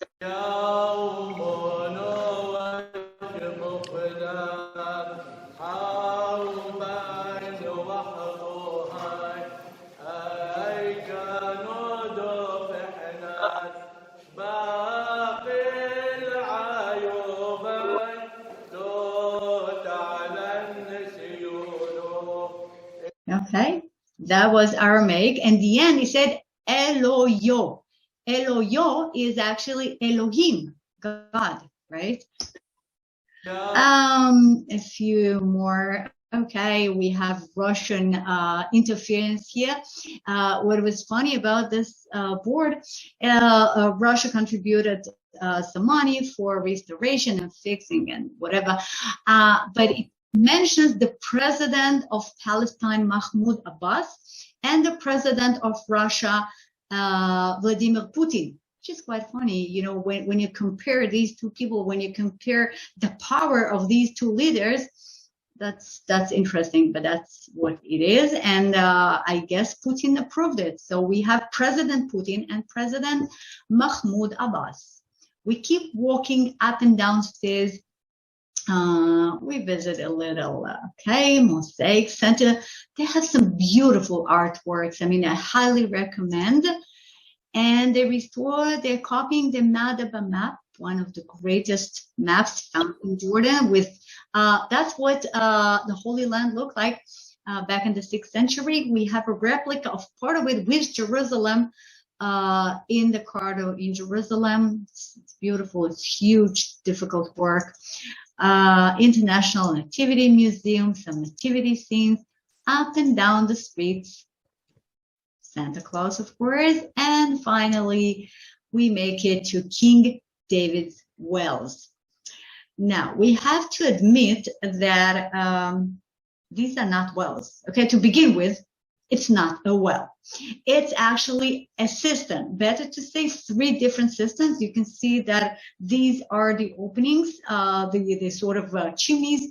Okay, that was Aramaic. And the end, he said, Eloyo. Eloyo is actually Elohim, God, right? A few more. Okay, we have Russian interference here. What was funny about this board, Russia contributed some money for restoration and fixing and whatever, but it mentions the president of Palestine, Mahmoud Abbas, and the president of Russia, Vladimir Putin, which is quite funny. You know, when you compare these two people, when you compare the power of these two leaders, that's interesting, but that's what it is. And I guess Putin approved it. So we have President Putin and President Mahmoud Abbas. We keep walking up and down stairs. We visit a little, okay, mosaic center. They have some beautiful artworks. I mean, I highly recommend. And they're copying the Madaba map, one of the greatest maps found in Jordan. With that's what the Holy Land looked like back in the 6th century. We have a replica of part of it with Jerusalem in the Cardo in Jerusalem. It's beautiful. It's huge, difficult work. International Nativity Museum, some nativity scenes up and down the streets. Santa Claus, of course. And finally, we make it to King David's wells. Now, we have to admit that these are not wells. Okay, to begin with, it's not a well. It's actually a cistern. Better to say 3 different cisterns. You can see that these are the openings, the sort of chimneys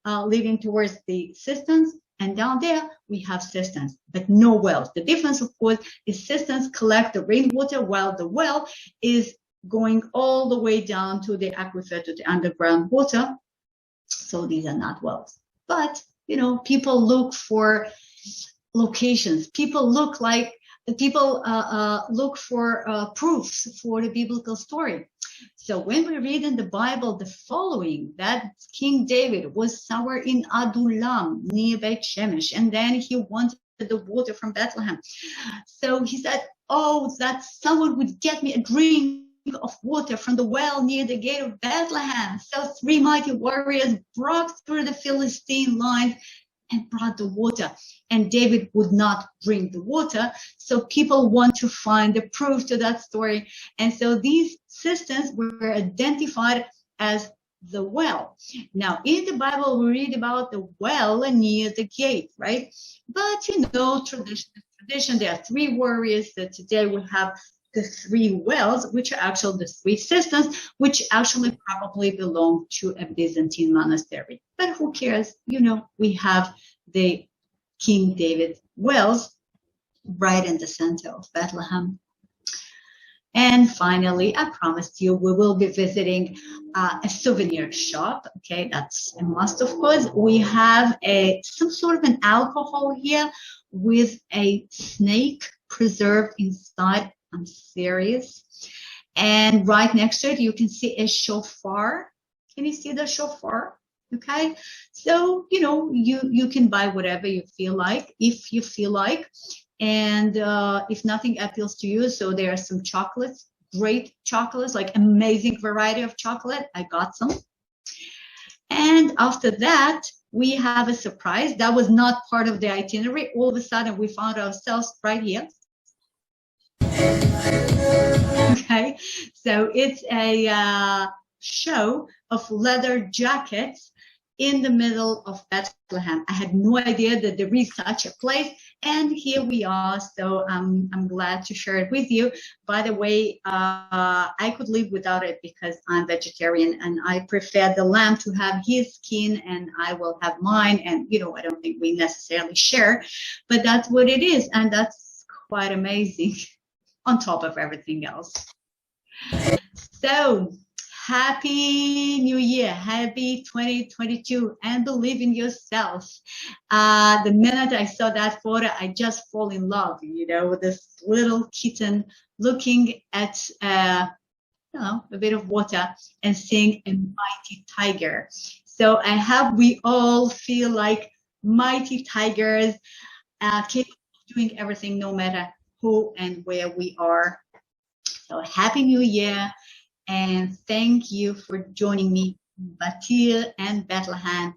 leading towards the cisterns. And down there, we have cisterns, but no wells. The difference, of course, is cisterns collect the rainwater, while the well is going all the way down to the aquifer, to the underground water. So these are not wells. But, you know, people look for locations. People look for proofs for the biblical story. So when we read in the Bible the following, that King David was somewhere in Adullam near Beit Shemesh, and then he wanted the water from Bethlehem. So he said, oh, that someone would get me a drink of water from the well near the gate of Bethlehem. So 3 mighty warriors broke through the Philistine lines and brought the water, and David would not bring the water. So people want to find the proof to that story. And so these cisterns were identified as the well. Now, in the Bible, we read about the well near the gate, right? But, you know, tradition, there are 3 warriors. That today we have the 3 wells, which are actually the 3 cisterns, which actually probably belong to a Byzantine monastery. But who cares? You know, we have the King David wells right in the center of Bethlehem. And finally, I promised you we will be visiting a souvenir shop. Okay, that's a must, of course. We have some sort of an alcohol here with a snake preserved inside. I'm serious. And right next to it, you can see a shofar. Can you see the shofar? Okay. So, you know, you can buy whatever you feel like, if you feel like. And if nothing appeals to you, so there are some chocolates, great chocolates, like amazing variety of chocolate. I got some. And after that, we have a surprise. That was not part of the itinerary. All of a sudden, we found ourselves right here. Okay, so it's a show of leather jackets in the middle of Bethlehem. I had no idea that there is such a place, and here we are. So I'm glad to share it with you. By the way, I could live without it because I'm vegetarian, and I prefer the lamb to have his skin, and I will have mine. And you know, I don't think we necessarily share, but that's what it is, and that's quite amazing. On top of everything else. So, happy New Year, happy 2022, and believe in yourself. The minute I saw that photo, I just fall in love, you know, with this little kitten looking at, you know, a bit of water and seeing a mighty tiger. So I hope we all feel like mighty tigers, capable of doing everything no matter who and where we are. So happy New Year, and thank you for joining me in Batir and Bethlehem,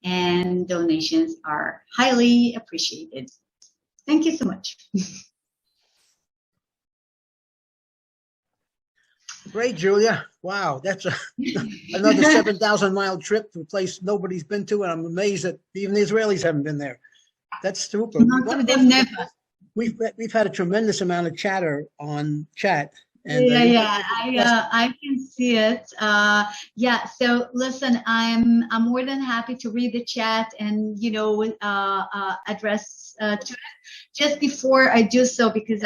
and donations are highly appreciated. Thank you so much. Great, Julia. Wow, that's another 7,000-mile trip to a place nobody's been to, and I'm amazed that even the Israelis haven't been there. That's super. Never. We've had a tremendous amount of chatter on chat. And, I can see it. So listen, I'm more than happy to read the chat and, you know, address to it. Just before I do so, because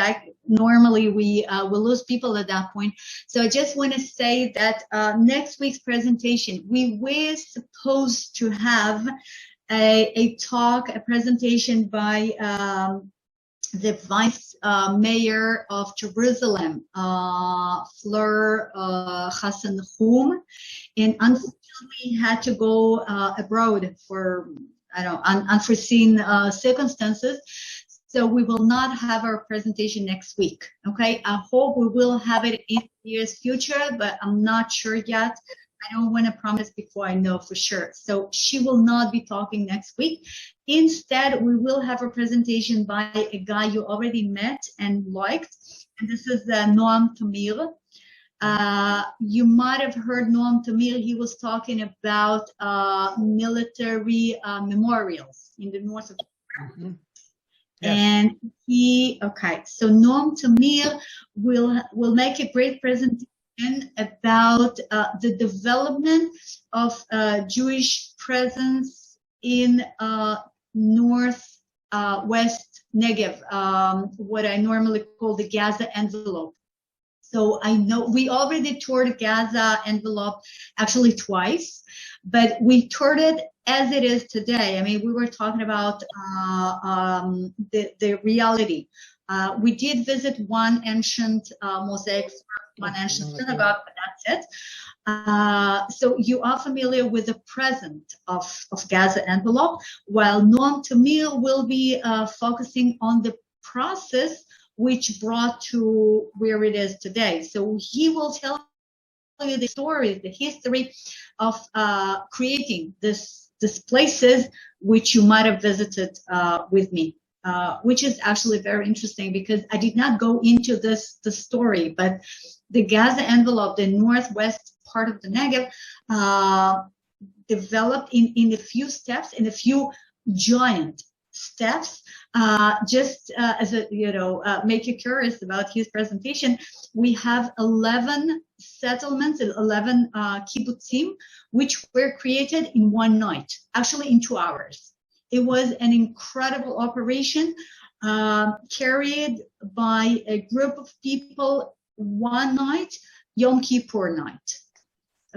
normally we will lose people at that point. So I just want to say that next week's presentation, we were supposed to have a presentation by the Vice Mayor of Jerusalem, Fleur Hassan-Hum, and unfortunately had to go abroad for, unforeseen circumstances. So we will not have our presentation next week, okay? I hope we will have it in the nearest future, but I'm not sure yet. I don't want to promise before I know for sure. So she will not be talking next week. Instead, we will have a presentation by a guy you already met and liked. And this is Noam Tamir. You might have heard Noam Tamir. He was talking about military memorials in the north of Mm-hmm. Yes. And so Noam Tamir will make a great presentation about the development of Jewish presence in north west Negev, what I normally call the Gaza envelope. So I know we already toured Gaza envelope actually twice, but we toured it as it is today. I mean, we were talking about the reality. We did visit one ancient mosaic, one ancient synagogue, but that's it. So you are familiar with the present of Gaza envelope, while Noam Tamir will be focusing on the process which brought to where it is today. So he will tell you the story, the history of creating these places which you might have visited with me, which is actually very interesting because I did not go into the story, but the Gaza envelope, the northwest part of the Negev, developed in a few steps, in a few giant steps. Just as a, make you curious about his presentation, we have 11 settlements, 11 kibbutzim, which were created in one night, actually in 2 hours. It was an incredible operation carried by a group of people one night, Yom Kippur night.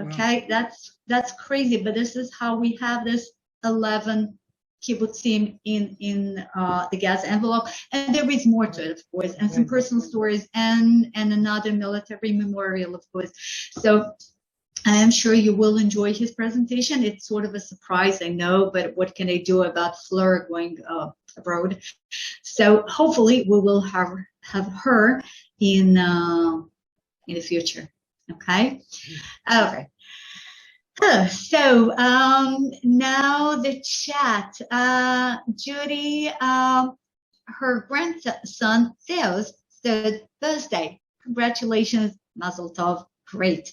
Okay, wow. That's crazy, but this is how we have this 11 kibbutzim in the Gaza envelope, and there is more to it, of course, and some personal stories, and another military memorial, of course. So I am sure you will enjoy his presentation. It's sort of a surprise, I know, but what can I do about Fleur going abroad? So hopefully we will have her in the future. Okay. Okay. So now the chat. Judy, her grandson Theo's third birthday. Congratulations, Mazel Tov. Great.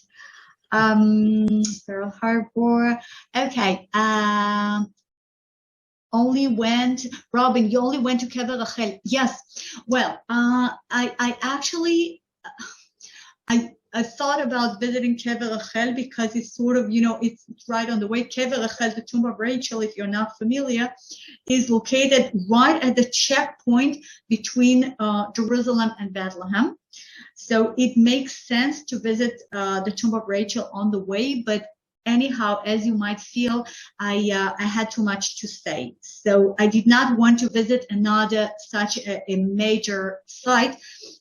Pearl Harbor. Okay. Robin, you only went to Kever Rachel. Yes. Well, I actually, I thought about visiting Kever Rachel because it's sort of, it's right on the way. Kever Rachel, the tomb of Rachel, if you're not familiar, is located right at the checkpoint between Jerusalem and Bethlehem. So it makes sense to visit the tomb of Rachel on the way, but anyhow, as you might feel, I had too much to say. So I did not want to visit another such a major site.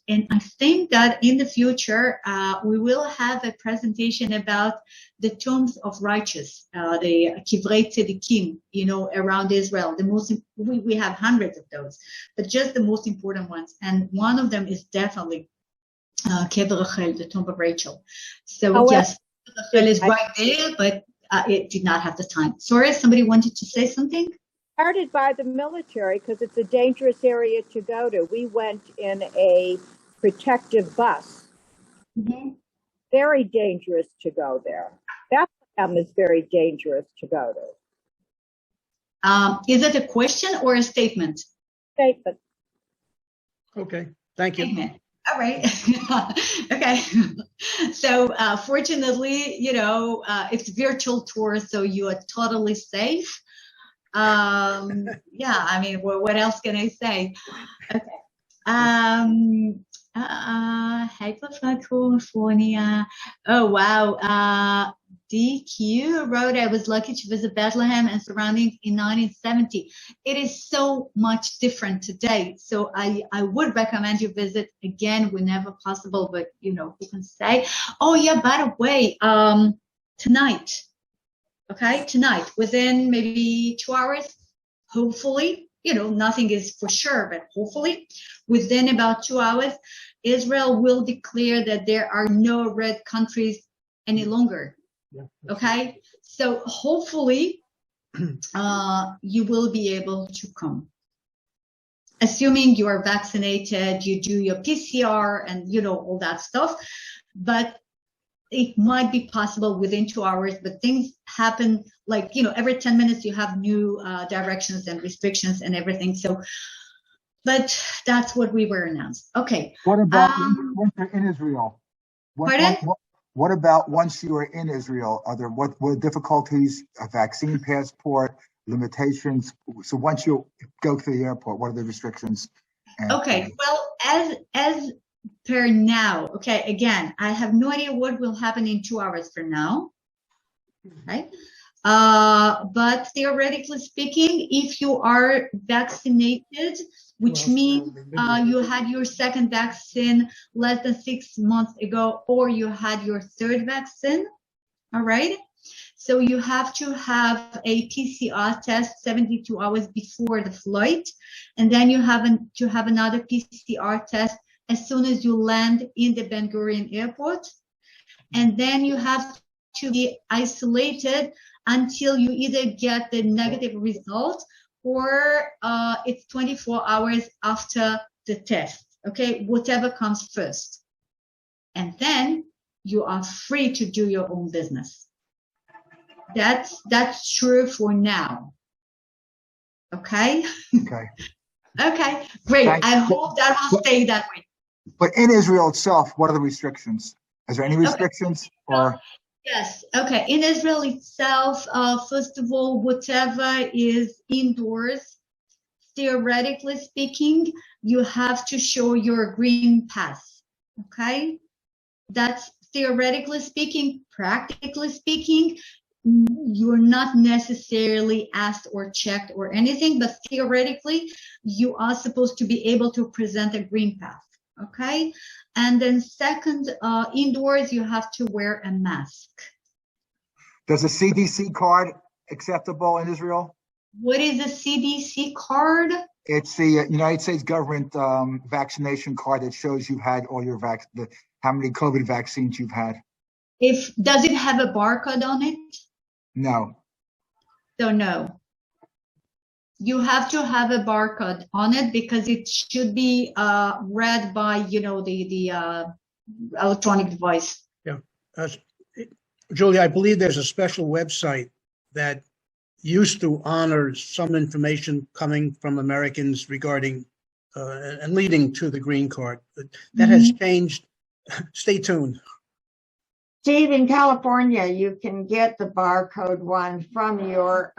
And I think that in the future, we will have a presentation about the tombs of righteous, the Kivrei Tzedikim, around Israel. We have hundreds of those, but just the most important ones. And one of them is definitely Kever Rachel, the tomb of Rachel. So yes. Rachel is right there, but it did not have the time. Sorry, somebody wanted to say something? Started by the military because it's a dangerous area to go to. We went in a protective bus. Mm-hmm. Very dangerous to go there. Bethlehem is very dangerous to go to. Is it a question or a statement? Statement. Okay, thank you. Statement. All right. Okay. So fortunately, it's virtual tour, so you are totally safe. Yeah, I mean, what else can I say? Okay. California. Oh, wow. DQ wrote, I was lucky to visit Bethlehem and surroundings in 1970. It is so much different today. So I would recommend you visit again whenever possible, but you can say, oh yeah, by the way, tonight, within maybe 2 hours, hopefully, nothing is for sure, but hopefully within about 2 hours, Israel will declare that there are no red countries any longer. Yeah, okay, so hopefully you will be able to come, assuming you are vaccinated, you do your PCR and all that stuff. But it might be possible within 2 hours, but things happen like, every 10 minutes you have new directions and restrictions and everything. So, but that's what we were announced. Okay. What about once you're in Israel? What about once you are in Israel? Are there what difficulties? A vaccine passport, limitations? So once you go to the airport, what are the restrictions? Okay. Well, as per now, okay. Again, I have no idea what will happen in 2 hours from now. Okay. But theoretically speaking, if you are vaccinated, which means you had your second vaccine less than 6 months ago, or you had your third vaccine, all right? So you have to have a PCR test 72 hours before the flight, and then you have to have another PCR test as soon as you land in the Ben Gurion airport, and then you have to be isolated until you either get the negative result or it's 24 hours after the test, okay? Whatever comes first. And then you are free to do your own business. That's true for now. Okay? Okay. Okay, great. Thanks. I hope that will stay that way. But in Israel itself, what are the restrictions? Is there any restrictions? Or yes, okay. In Israel itself, first of all, whatever is indoors, theoretically speaking, you have to show your green pass, okay? That's theoretically speaking. Practically speaking, you're not necessarily asked or checked or anything, but theoretically, you are supposed to be able to present a green pass. Okay, and then second, indoors you have to wear a mask. does a CDC card acceptable in Israel? What is a CDC card? It's the United States government vaccination card that shows you've had all your how many COVID vaccines you've had. Does it have a barcode on it? No. So no. You have to have a barcode on it because it should be read by, the electronic device. Yeah. Julie, I believe there's a special website that used to honor some information coming from Americans regarding and leading to the green card. But that has changed. Stay tuned. Steve, in California, you can get the barcode one from your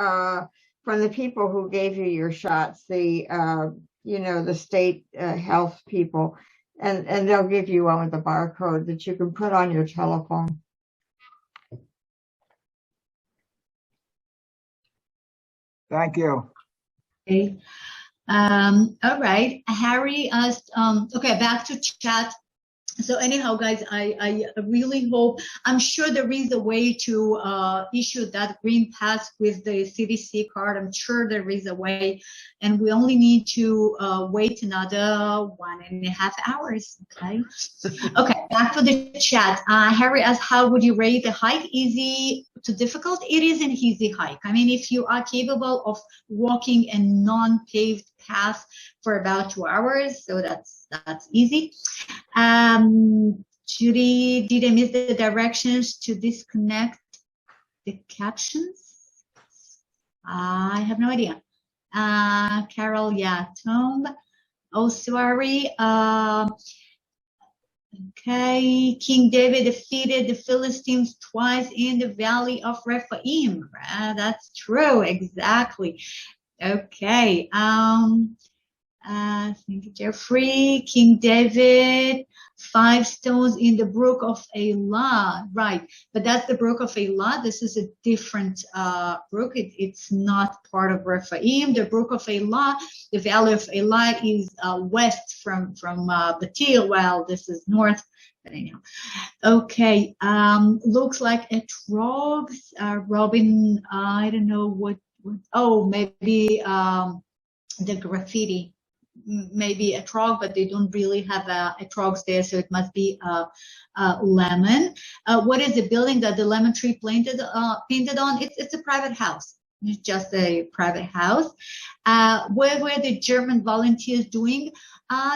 from the people who gave you your shots, the the state health people, and they'll give you one with the barcode that you can put on your telephone. Thank you. Okay. All right. Harry asked, okay, back to chat. So anyhow, guys, I really hope, I'm sure there is a way to issue that green pass with the CDC card. I'm sure there is a way, and we only need to wait another 1.5 hours, okay? Okay, back to the chat. Harry asked, how would you rate the hike? Easy to difficult? It is an easy hike. I mean, if you are capable of walking a non-paved path for about 2 hours, so that's easy. Judy, did I miss the directions to disconnect the captions? I have no idea. Carol, yeah, Tom. Oh, sorry. Okay, King David defeated the Philistines twice in the Valley of Refuge. That's true, exactly. Okay. Thank you, Jeffrey. King David, 5 stones in the brook of Elah. Right, but that's the brook of Elah. This is a different brook. It's not part of Rephaim. The brook of Elah, the Valley of Elah, is west from Patil. Well, this is north. But anyhow, okay. Looks like a trog. Robin, I don't know what. Oh, maybe the graffiti. Maybe a trog, but they don't really have a trogs there, so it must be a lemon. What is the building that the lemon tree painted on? It's a private house. just a private house. What were the German volunteers doing?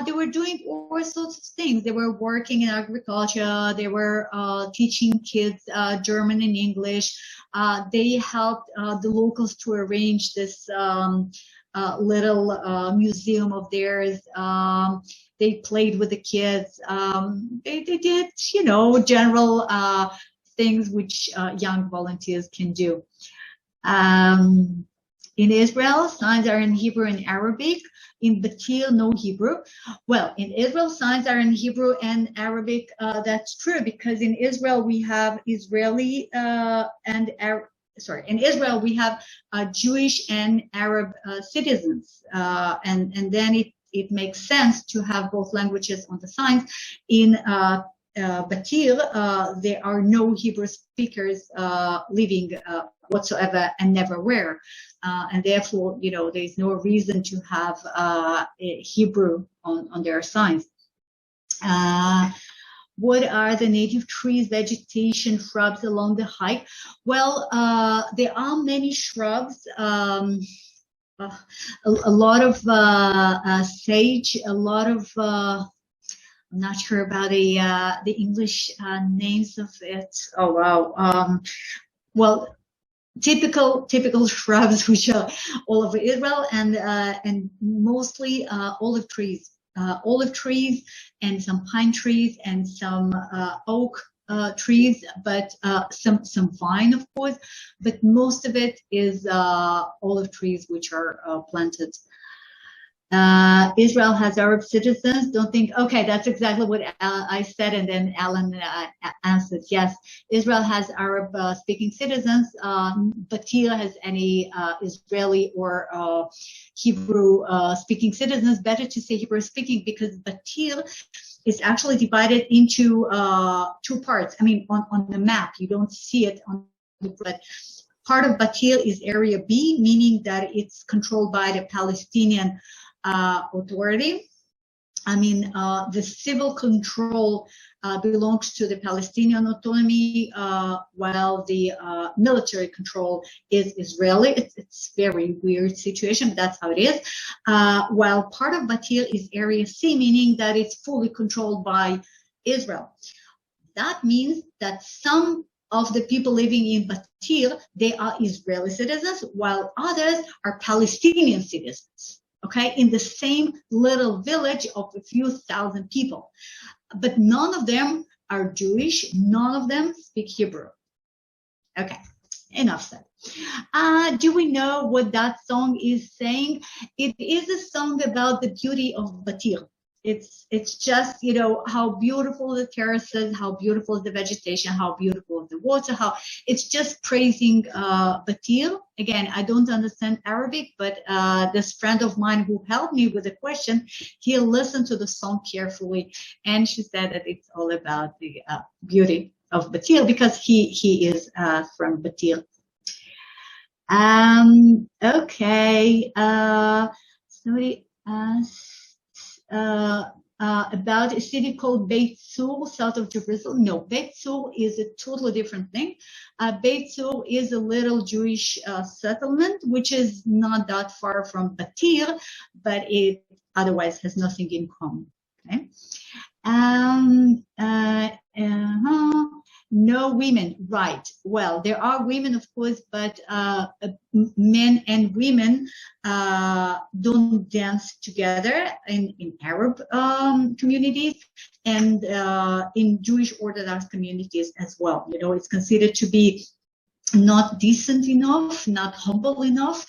They were doing all sorts of things. They were working in agriculture. They were teaching kids German and English. They helped the locals to arrange this little museum of theirs. They played with the kids. They did, you know, general things which young volunteers can do. In Israel, signs are in Hebrew and Arabic. In Patil, no Hebrew. Well, in Israel, signs are in Hebrew and Arabic. That's true, because in Israel we have Israeli in Israel we have Jewish and Arab citizens, and then it makes sense to have both languages on the signs. In Batir, there are no Hebrew speakers living whatsoever and never were, and therefore, you know, there is no reason to have Hebrew on their signs. What are the native trees, vegetation, shrubs along the hike? Well, there are many shrubs. A lot of sage, a lot of I'm not sure about the English names of it. Oh wow. Well, typical shrubs which are all over Israel, and mostly olive trees and some pine trees and some oak trees, but some vine, of course, but most of it is olive trees which are planted. Israel has Arab citizens. Don't think, okay, that's exactly what I said, and then Alan answered, yes, Israel has Arab speaking citizens. Batir has any Israeli or Hebrew speaking citizens. Better to say Hebrew speaking, because Batir is actually divided into two parts. I mean, on the map, you don't see it on the, but part of Batir is Area B, meaning that it's controlled by the Palestinian authority. I mean, the civil control belongs to the Palestinian autonomy, while the military control is Israeli. It's very weird situation, but that's how it is. While part of Batir is Area C, meaning that it's fully controlled by Israel. That means that some of the people living in Batir, they are Israeli citizens, while others are Palestinian citizens. Okay, in the same little village of a few thousand people. But none of them are Jewish, none of them speak Hebrew. Okay, enough said. Do we know what that song is saying? It is a song about the beauty of Batir. It's just, you know, how beautiful the terraces, how beautiful is the vegetation, how beautiful is the water, how it's just praising Patil. Again, I don't understand Arabic, but this friend of mine who helped me with the question, he listened to the song carefully, and she said that it's all about the beauty of Patil, because he is from Patil. Okay, somebody asked about a city called Beit Sur, south of Jerusalem. No, Beit Sur is a totally different thing. Beit Sur is a little Jewish settlement, which is not that far from Batir, but it otherwise has nothing in common. Okay. No women, right. Well, there are women, of course, but men and women don't dance together in Arab communities and in Jewish Orthodox communities as well. You know, it's considered to be not decent enough, not humble enough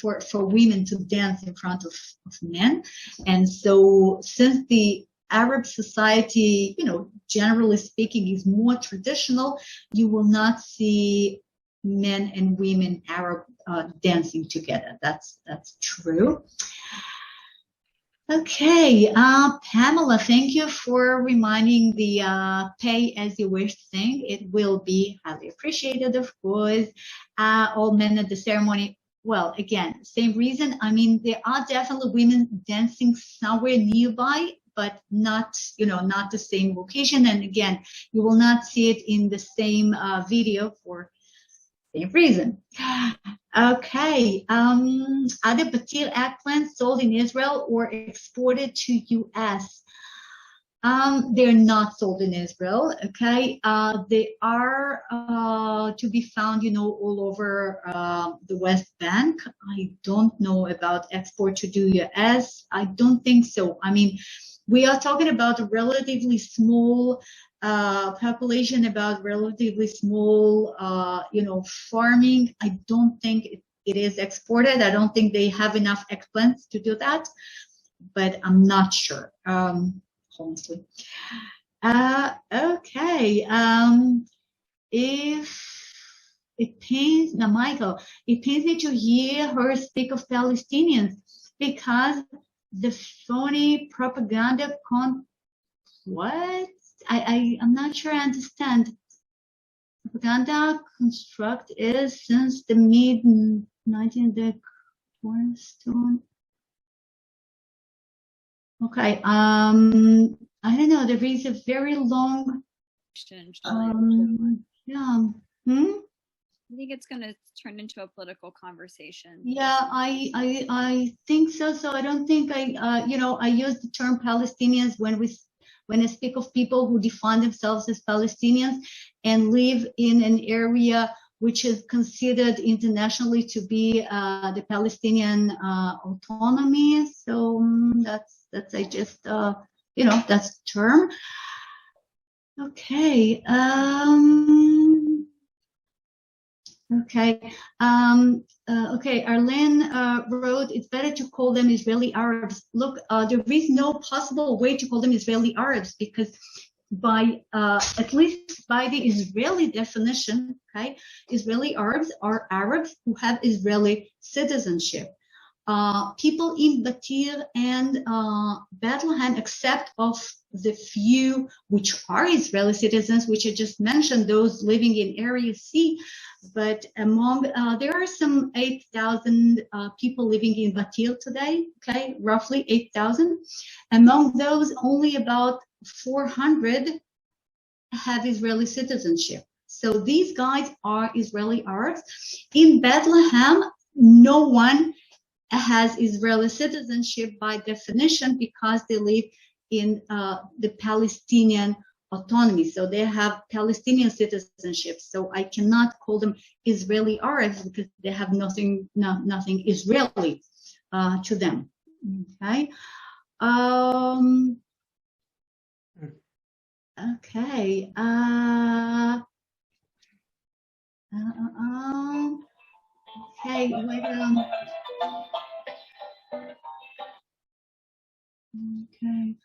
for women to dance in front of men. And so since the Arab society, you know, generally speaking, is more traditional, you will not see men and women Arab dancing together. That's true. Okay, Pamela, thank you for reminding the pay as you wish thing. It will be highly appreciated, of course. All men at the ceremony. Well, again, same reason. I mean, there are definitely women dancing somewhere nearby, but not, you know, not the same location. And again, you will not see it in the same video for Same reason. Okay. Are the Patil Eggplants sold in Israel or exported to U.S.? They're not sold in Israel. Okay. They are to be found, all over the West Bank. I don't know about export to the U.S. I don't think so. I mean, we are talking about a relatively small population, about relatively small, farming. I don't think it is exported. I don't think they have enough eggplants to do that, but I'm not sure, honestly. Okay. If it pains, now Michael, it pains me to hear her speak of Palestinians because the phony propaganda what? I'm not sure I understand. Propaganda construct is since the mid-19th cornerstone. Okay. I don't know. There is a very long. Yeah. I think it's going to turn into a political conversation. Yeah, I think so. So I don't think I use the term Palestinians when I speak of people who define themselves as Palestinians and live in an area which is considered internationally to be the Palestinian autonomy. So that's I just that's the term. Okay. Okay. Okay. Arlene wrote, it's better to call them Israeli Arabs. Look, there is no possible way to call them Israeli Arabs because by at least by the Israeli definition, okay, Israeli Arabs are Arabs who have Israeli citizenship. People in Batir and Bethlehem, except of the few which are Israeli citizens, which I just mentioned, those living in Area C, but among there are some 8,000 people living in Batir today, okay, roughly 8,000. Among those, only about 400 have Israeli citizenship. So these guys are Israeli Arabs. In Bethlehem, no one has Israeli citizenship by definition because they live in the Palestinian autonomy. So they have Palestinian citizenship. So I cannot call them Israeli Arabs because they have nothing Israeli to them. Okay. Okay. Okay. Wait. Okay.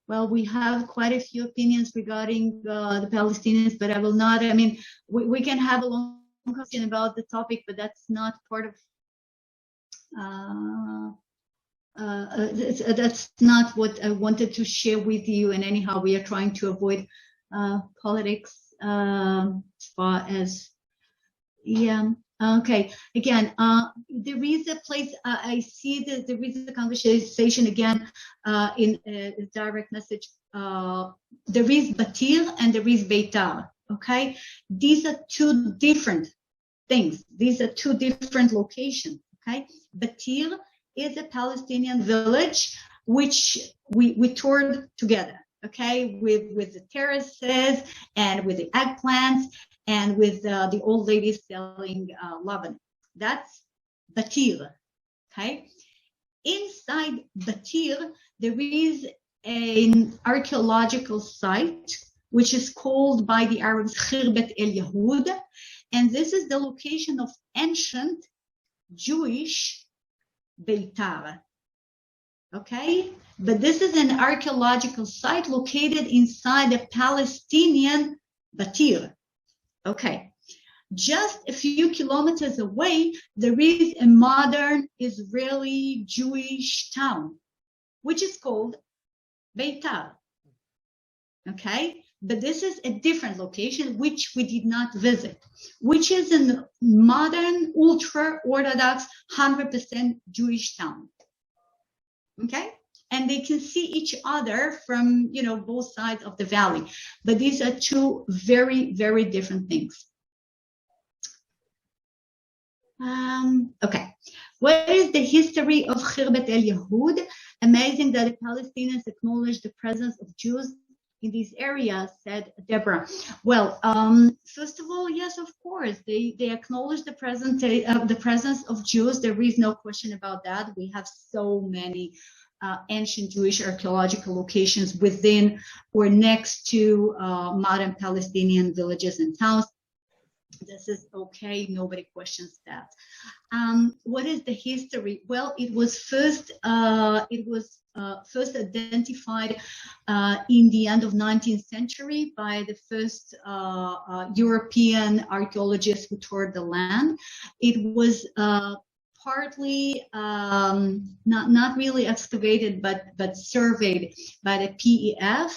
Well, we have quite a few opinions regarding the Palestinians, but I will not. I mean, we can have a long discussion about the topic, but that's not part of. That's not what I wanted to share with you. And anyhow, we are trying to avoid politics as far as, yeah. Okay. Again, there is a place. I see that there is a conversation again in a direct message. There is Batir and there is Beitar. Okay, these are two different things. These are two different locations. Okay, Batir is a Palestinian village which we toured together. Okay, with the terraces and with the eggplants and with the old ladies selling laban. That's Batir. Okay, inside Batir there is an archaeological site which is called by the Arabs Khirbet El Yahud, and this is the location of ancient Jewish Beitar. Okay, but this is an archaeological site located inside the Palestinian Batir. Okay, just a few kilometers away, there is a modern Israeli Jewish town, which is called Beitar. Okay, but this is a different location, which we did not visit, which is a modern, ultra-Orthodox, 100% Jewish town. Okay, and they can see each other from, both sides of the valley. But these are two very, very different things. Okay. What is the history of Khirbet el-Yahud? Amazing that the Palestinians acknowledge the presence of Jews in these areas, said Deborah. Well, first of all, yes, of course, they acknowledge the presence of Jews. There is no question about that. We have so many ancient Jewish archaeological locations within or next to modern Palestinian villages and towns. This is okay. Nobody questions that. What is the history? Well, it was first identified in the end of 19th century by the first European archaeologists who toured the land. It was partly not really excavated, but surveyed by the PEF,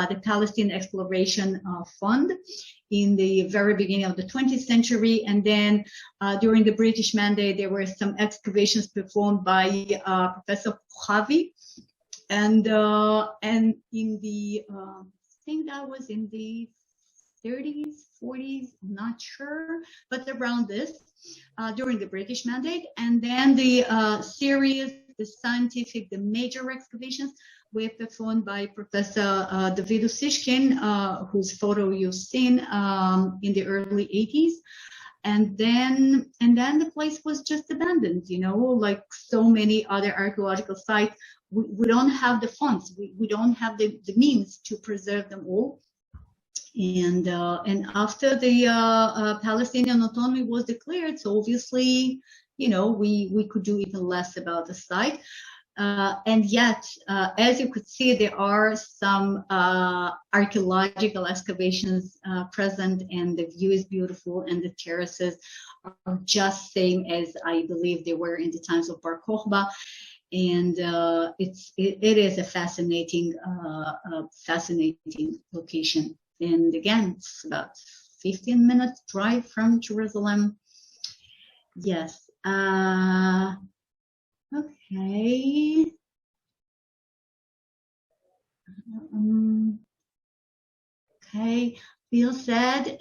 the Palestine Exploration Fund, in the very beginning of the 20th century. And then during the British Mandate, there were some excavations performed by Professor Kochavi. And in the, I think that was in the 30s, 40s, I'm not sure, but around this, during the British Mandate. And then the series, the scientific, the major excavations were performed by Professor David Usishkin, whose photo you've seen in the early 80s. And then the place was just abandoned, you know, like so many other archaeological sites. We don't have the funds, we don't have the means to preserve them all. And after the Palestinian autonomy was declared, so obviously, you know, we could do even less about the site. And yet, as you could see, there are some archaeological excavations present, and the view is beautiful, and the terraces are just same as I believe they were in the times of Bar Kochba. And it is a fascinating location. And again, it's about 15 minutes drive from Jerusalem. Yes. Okay. Okay. Bill said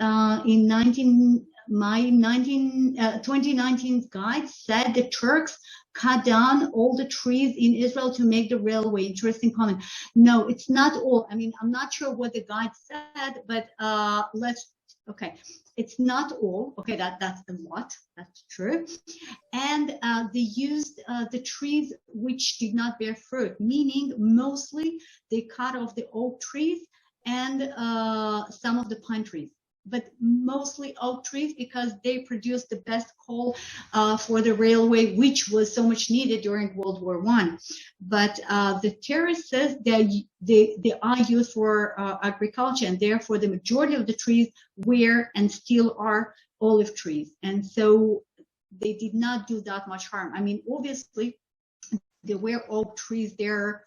in 2019 guide said the Turks cut down all the trees in Israel to make the railway. Interesting comment. No, it's not all. I mean, I'm not sure what the guide said, but okay, it's not all. Okay, that's a lot. That's true. And they used the trees which did not bear fruit, meaning mostly they cut off the oak trees and some of the pine trees, but mostly oak trees because they produced the best coal for the railway, which was so much needed during World War I. But the terraces, they are used for agriculture, and therefore the majority of the trees were and still are olive trees. And so they did not do that much harm. I mean, obviously, there were oak trees there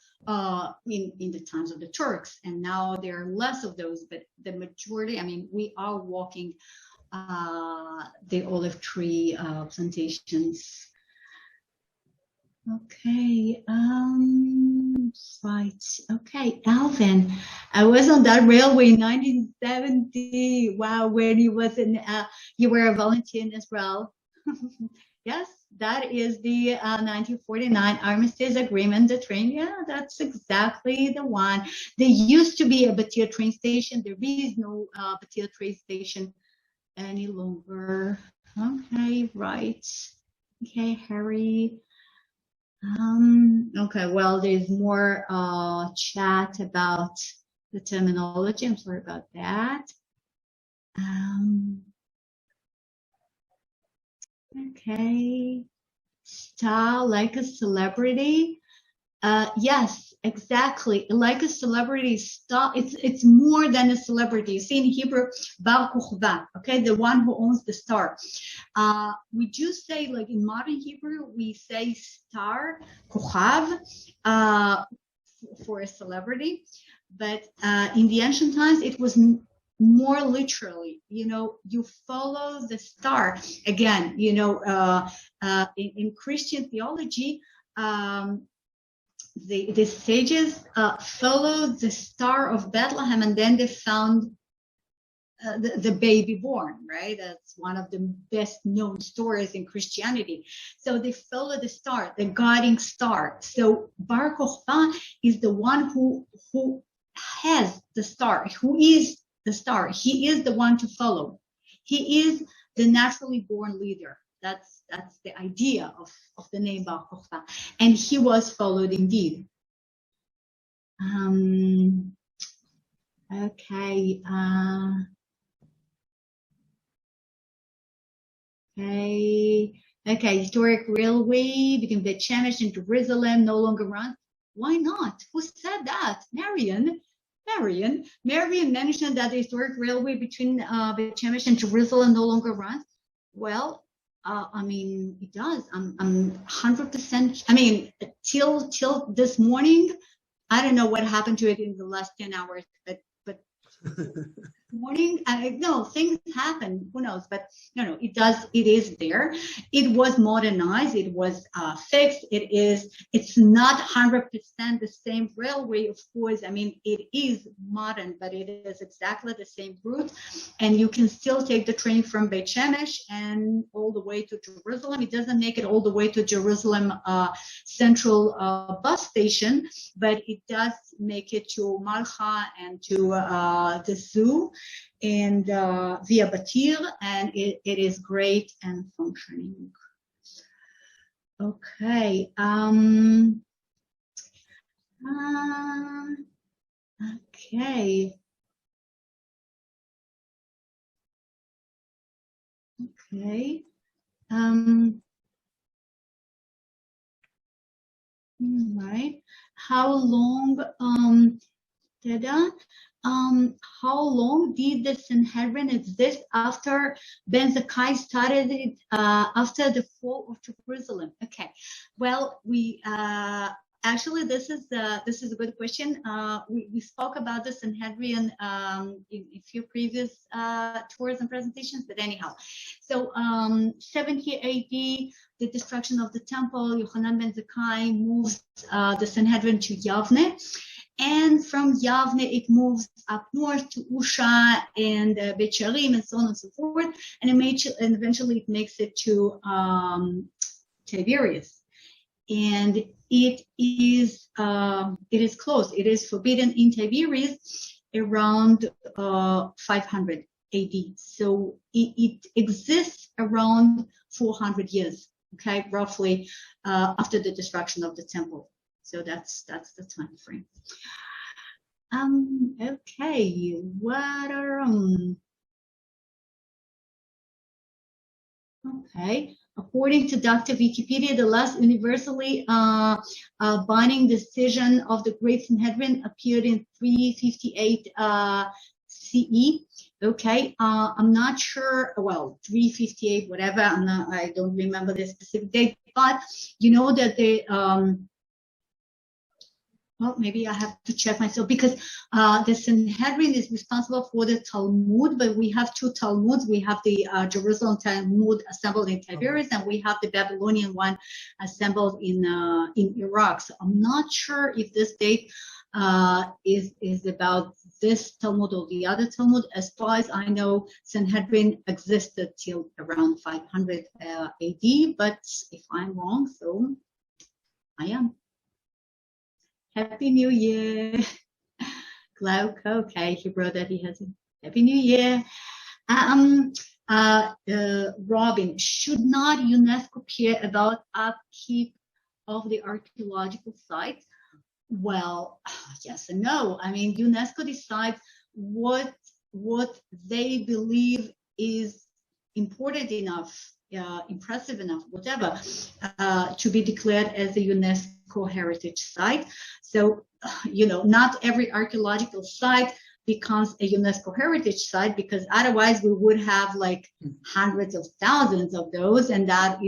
in the times of the Turks, and now there are less of those, but the majority, I mean, we are walking the olive tree plantations. Okay, right, okay, Alvin, I was on that railway in 1970. Wow, when you was in, you were a volunteer in Israel. Yes, that is the 1949 Armistice Agreement, the train. Yeah, that's exactly the one. There used to be a Batir train station. There is no Batir train station any longer. Okay, right. Okay, Harry. Okay, well, there's more chat about the terminology. I'm sorry about that. Okay, star like a celebrity. Yes, exactly. Like a celebrity star. It's more than a celebrity. You see in Hebrew, Bar Kochba, okay, the one who owns the star. We do say, like in modern Hebrew, we say star, Kochav, for a celebrity. But in the ancient times, it was more literally, you know, you follow the star. Again, you know, in Christian theology, the sages followed the star of Bethlehem, and then they found the baby born, right? That's one of the best known stories in Christianity. So they follow the star, the guiding star. So Bar Kochba is the one who has the star, who is the star. He is the one to follow. He is the naturally born leader. That's the idea of the name Bar Kochba. And he was followed indeed. Okay. Okay, historic railway between Beit Shemesh and Jerusalem no longer runs. Why not? Who said that? Marian mentioned that the historic railway between Beit Shemesh and Jerusalem no longer runs. Well, I mean, it does. I'm 100%. I mean, till this morning, I don't know what happened to it in the last 10 hours, but morning, no, things happen, who knows, but no, it is there. It was modernized, it was fixed, it's not 100% the same railway, of course. I mean, it is modern, but it is exactly the same route, and you can still take the train from Beit Shemesh and all the way to Jerusalem. It doesn't make it all the way to Jerusalem central bus station, but it does make it to Malcha and to the zoo and via Batir, and it is great and functioning. Okay. Okay. Okay. Right. How long? How long did the Sanhedrin exist after Ben Zakkai started it, after the fall of Jerusalem? Okay, well, we actually this is a good question. We spoke about the Sanhedrin in a few previous tours and presentations, but anyhow, so 70 AD, the destruction of the temple, Yochanan ben Zakkai moves the Sanhedrin to Yavne. And from Yavne, it moves up north to Usha and Beit Sharim and so on and so forth. And eventually it makes it to Tiberias. And it is closed. It is forbidden in Tiberias around 500 AD. So it exists around 400 years, okay, roughly after the destruction of the temple. So that's the time frame. Okay, what are okay. According to Dr. Wikipedia, the last universally binding decision of the Great Sanhedrin appeared in 358 CE. Okay, I'm not sure. Well, 358, whatever. I don't remember the specific date, but you know that they. Well, maybe I have to check myself because the Sanhedrin is responsible for the Talmud, but we have two Talmuds. We have the Jerusalem Talmud assembled in Tiberias, and we have the Babylonian one assembled in Iraq. So I'm not sure if this date is about this Talmud or the other Talmud. As far as I know, Sanhedrin existed till around 500 AD, but if I'm wrong, so I am. Happy New Year. Glauco, okay, he wrote that he has a Happy New Year. Robin, should not UNESCO care about upkeep of the archaeological sites? Well, yes and no. I mean, UNESCO decides what they believe is important enough, impressive enough, whatever, to be declared as a UNESCO heritage site. So, you know, not every archaeological site becomes a UNESCO heritage site, because otherwise we would have like hundreds of thousands of those, and that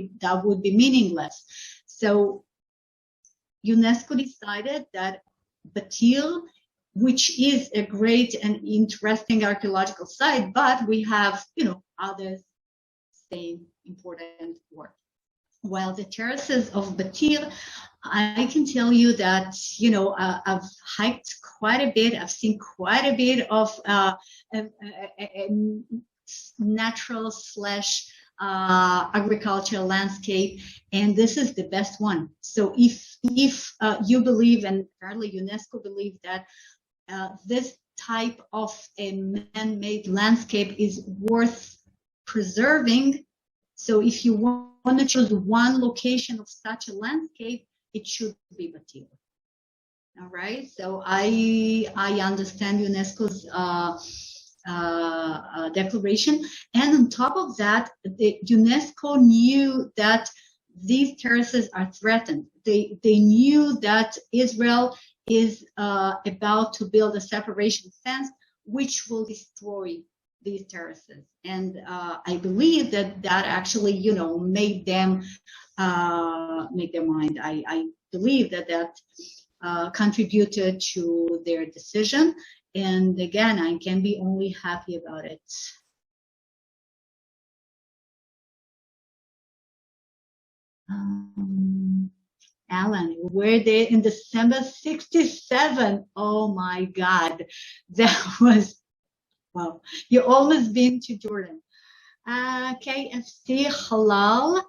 would be meaningless. So UNESCO decided that Batil, which is a great and interesting archaeological site, but we have, you know, others same important work. While the terraces of Batir I can tell you that, you know, I've hiked quite a bit. I've seen quite a bit of natural / agricultural landscape, and this is the best one. So if you believe, and apparently UNESCO believe, that this type of a man-made landscape is worth preserving, so if you want to choose one location of such a landscape, it should be Batir. All right, so I understand UNESCO's declaration, and on top of that, the UNESCO knew that these terraces are threatened. They knew that Israel is about to build a separation fence, which will destroy these terraces, and I believe that actually, you know, made them make their mind. I believe that contributed to their decision, and again, I can be only happy about it. Alan, we were there in December '67. Oh my God, that was, wow. You almost been to Jordan. KFC halal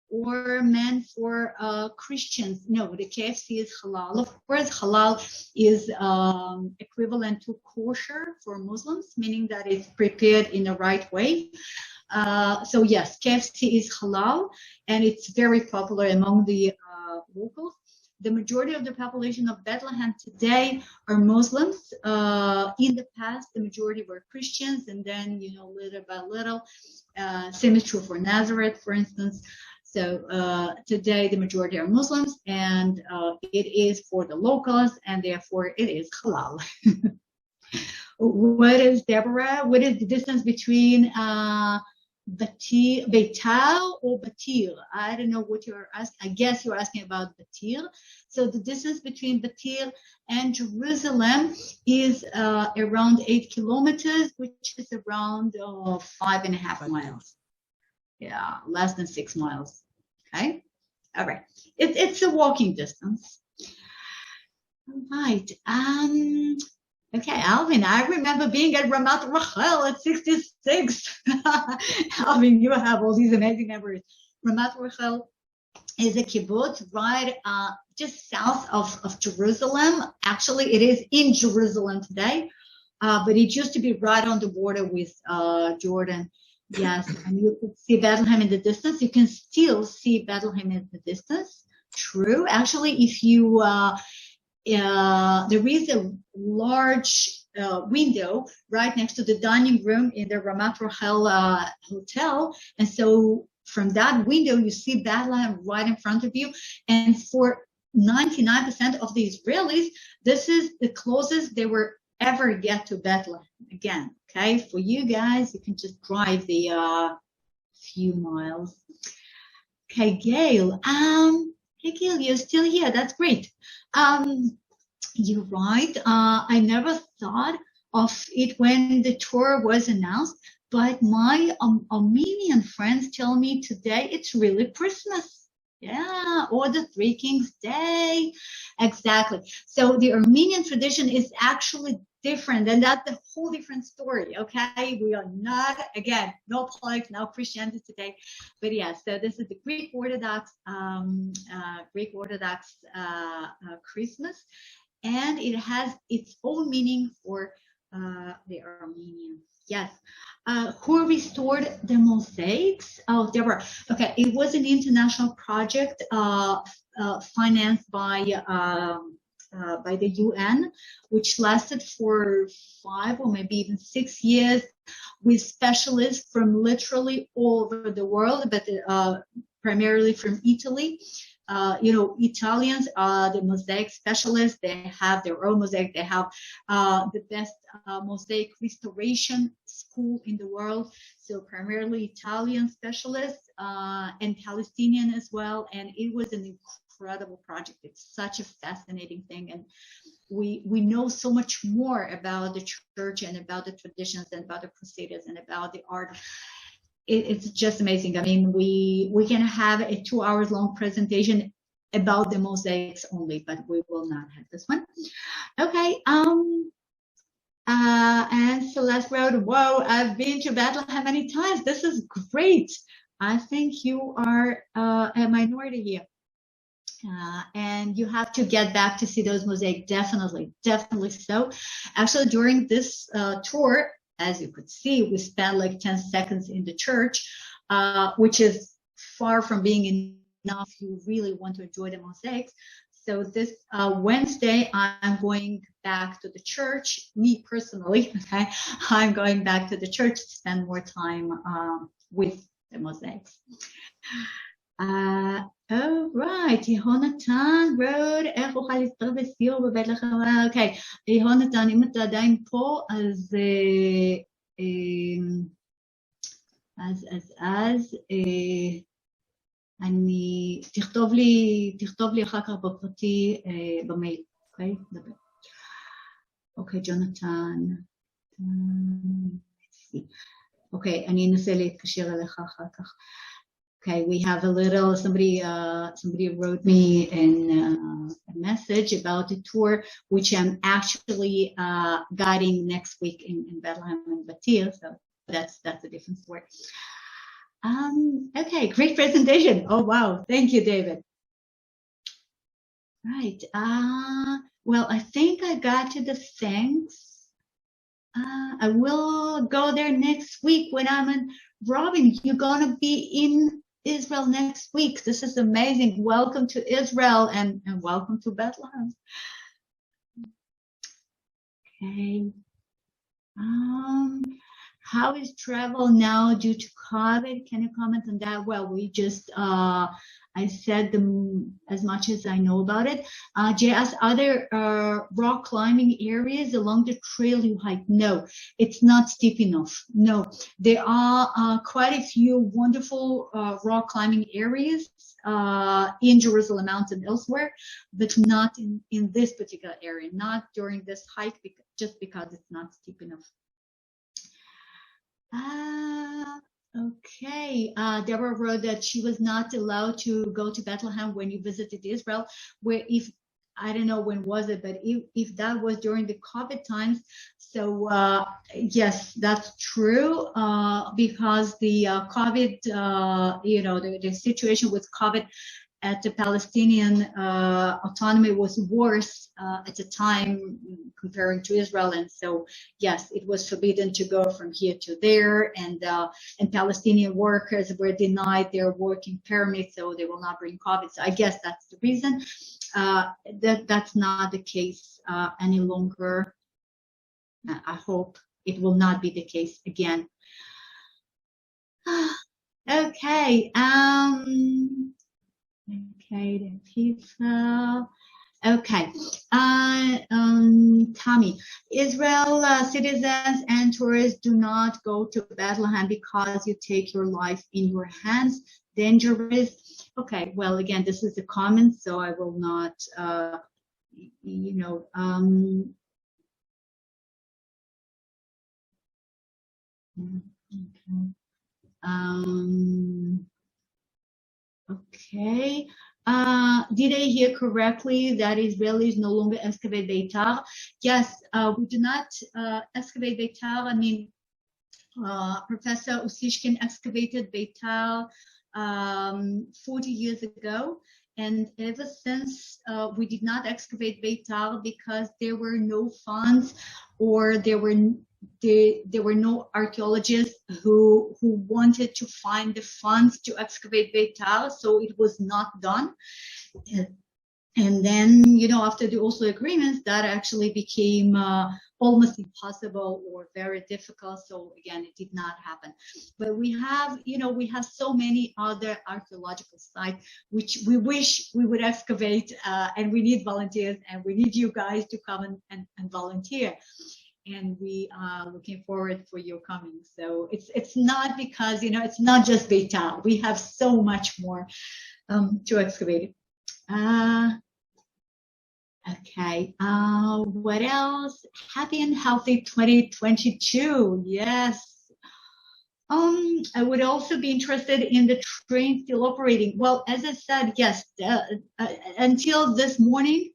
or meant for Christians? No, the KFC is halal. Of course, halal is equivalent to kosher for Muslims, meaning that it's prepared in the right way. So yes, KFC is halal, and it's very popular among the locals. The majority of the population of Bethlehem today are Muslims. In the past, the majority were Christians, and then, you know, little by little, same is true for Nazareth, for instance. So today, the majority are Muslims, and it is for the locals, and therefore it is halal. What is, Deborah? What is the distance between Beitar or Batir? I don't know what you're asking. I guess you're asking about Batir. So the distance between Batir and Jerusalem is around 8 kilometers, which is around 5.5 miles. Yeah, less than 6 miles. Okay. All right. It's a walking distance. All right. Okay, Alvin, I remember being at Ramat Rachel at 66. Alvin, you have all these amazing memories. Ramat Rachel is a kibbutz right just south of Jerusalem. Actually, it is in Jerusalem today, but it used to be right on the border with Jordan. Yes, and you could see Bethlehem in the distance. You can still see Bethlehem in the distance. True. Actually, if you there is a large window right next to the dining room in the Ramat Rachel hotel, and so from that window you see Bethlehem right in front of you. And for 99% of the Israelis, this is the closest they were ever get to Bethlehem. Again, okay, for you guys, you can just drive the few miles. Okay, Gail. Hey, Gail, you're still here. That's great. You're right. I never thought of it when the tour was announced, but my Armenian friends tell me today it's really Christmas. Yeah, or the Three Kings Day. Exactly. So the Armenian tradition is actually different, and that's a whole different story. Okay, we are not, again, no politics, no Christianity today, but yeah. So this is the Greek Orthodox Christmas, and it has its own meaning for the Armenians. Yes. Who restored the mosaics? Oh, there were. Okay, it was an international project financed by the UN, which lasted for 5 or maybe even 6 years, with specialists from literally all over the world, but primarily from Italy. You know, Italians are the mosaic specialists. They have their own mosaic. They have the best mosaic restoration school in the world. So primarily Italian specialists and Palestinian as well. And it was an incredible project. It's such a fascinating thing. And we know so much more about the church and about the traditions and about the crusaders and about the art. It's just amazing. I mean, we can have a 2 hours long presentation about the mosaics only, but we will not have this one. Okay. And Celeste wrote, whoa, I've been to Bethlehem many times. This is great. I think you are a minority here. And you have to get back to see those mosaics. Definitely so. Actually, during this tour, as you could see, we spent like 10 seconds in the church, which is far from being enough if you really want to enjoy the mosaics. So this Wednesday, I'm going back to the church. Me personally, okay, I'm going back to the church to spend more time with the mosaics. All right, יהונתן wrote, איך אוכל להצטרף לסיור בבית לחם? אוקיי, יהונתן, אם אתה עדיין פה, אז אני, תכתוב לי אחר כך בפרטי במייל, אוקיי? דבר. אוקיי, ג'ונתן. אוקיי, אני אנסה להתקשר אליך אחר כך. Okay, we have a little, somebody wrote me a message about the tour, which I'm actually guiding next week in Bethlehem and Patil, so that's a different story. Okay, great presentation. Oh, wow. Thank you, David. Right. Well, I think I got to the thanks. I will go there next week when I'm in. Robin, you're going to be in Israel next week. This is amazing. Welcome to Israel and welcome to Bethlehem. Okay. How is travel now due to COVID? Can you comment on that? Well, we just, I said as much as I know about it. Jay asked, are there rock climbing areas along the trail you hike? No, it's not steep enough. No, there are quite a few wonderful rock climbing areas in Jerusalem Mountain and elsewhere, but not in this particular area, not during this hike, just because it's not steep enough. Okay. Deborah wrote that she was not allowed to go to Bethlehem when you visited Israel, where I don't know when was it, but if that was during the COVID times. So yes, that's true, because the COVID, the situation with COVID at the Palestinian autonomy was worse at the time comparing to Israel, and so yes, it was forbidden to go from here to there, and Palestinian workers were denied their working permits, so they will not bring COVID. So I guess that's the reason. That's not the case any longer. I hope it will not be the case again. Okay. Okay, the pizza. Okay. Tommy, Israel citizens and tourists do not go to Bethlehem because you take your life in your hands. Dangerous. Okay, well, again, this is a comment, so I will not, okay. Did I hear correctly that Israelis no longer excavate Beitar? Yes, we do not excavate Beitar. I mean, Professor Usishkin excavated Beitar 40 years ago, and ever since we did not excavate Beitar because there were no funds, or there were no archaeologists who wanted to find the funds to excavate Beitar, so it was not done. And then, after the Oslo agreements, that actually became almost impossible or very difficult. So again, it did not happen. But we have so many other archaeological sites which we wish we would excavate, and we need volunteers, and we need you guys to come and volunteer. And we are looking forward for your coming. So it's not because, it's not just Beitar. We have so much more to excavate. Okay, what else? Happy and healthy 2022. Yes. I would also be interested in the train still operating. Well, as I said, yes, until this morning,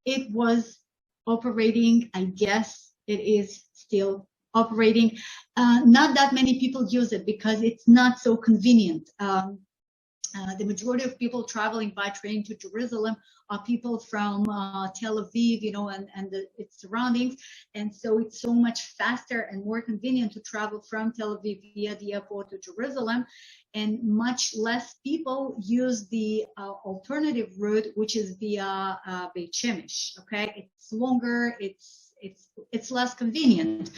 it was operating. I guess it is still operating. Not that many people use it because it's not so convenient. The majority of people traveling by train to Jerusalem are people from Tel Aviv, and its surroundings. And so it's so much faster and more convenient to travel from Tel Aviv via the airport to Jerusalem. And much less people use the alternative route, which is via Beit Shemesh. Okay, it's longer, it's less convenient,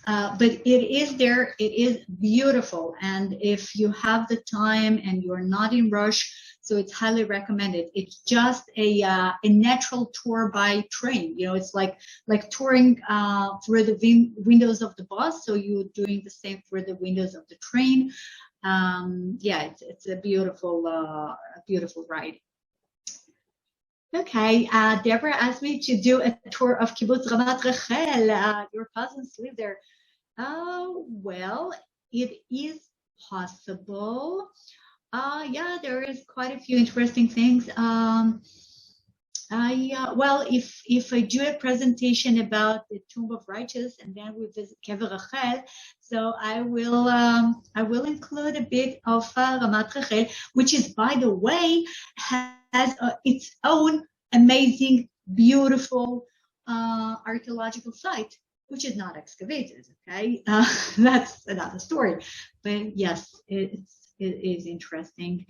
but it is there. It is beautiful, and if you have the time and you're not in rush, so it's highly recommended. It's just a natural tour by train. It's like touring through the windows of the bus. So you're doing the same through the windows of the train. Yeah, it's a beautiful ride. Okay, Deborah asked me to do a tour of Kibbutz Ramat Rachel. Your cousins live there. Oh, well, it is possible. Yeah, there is quite a few interesting things. Well, if I do a presentation about the Tomb of Righteous and then we visit Kever Rachel, so I will include a bit of Ramat Rachel, which is, by the way, has its own amazing, beautiful archaeological site, which is not excavated. Okay, that's another story. But yes, it is interesting.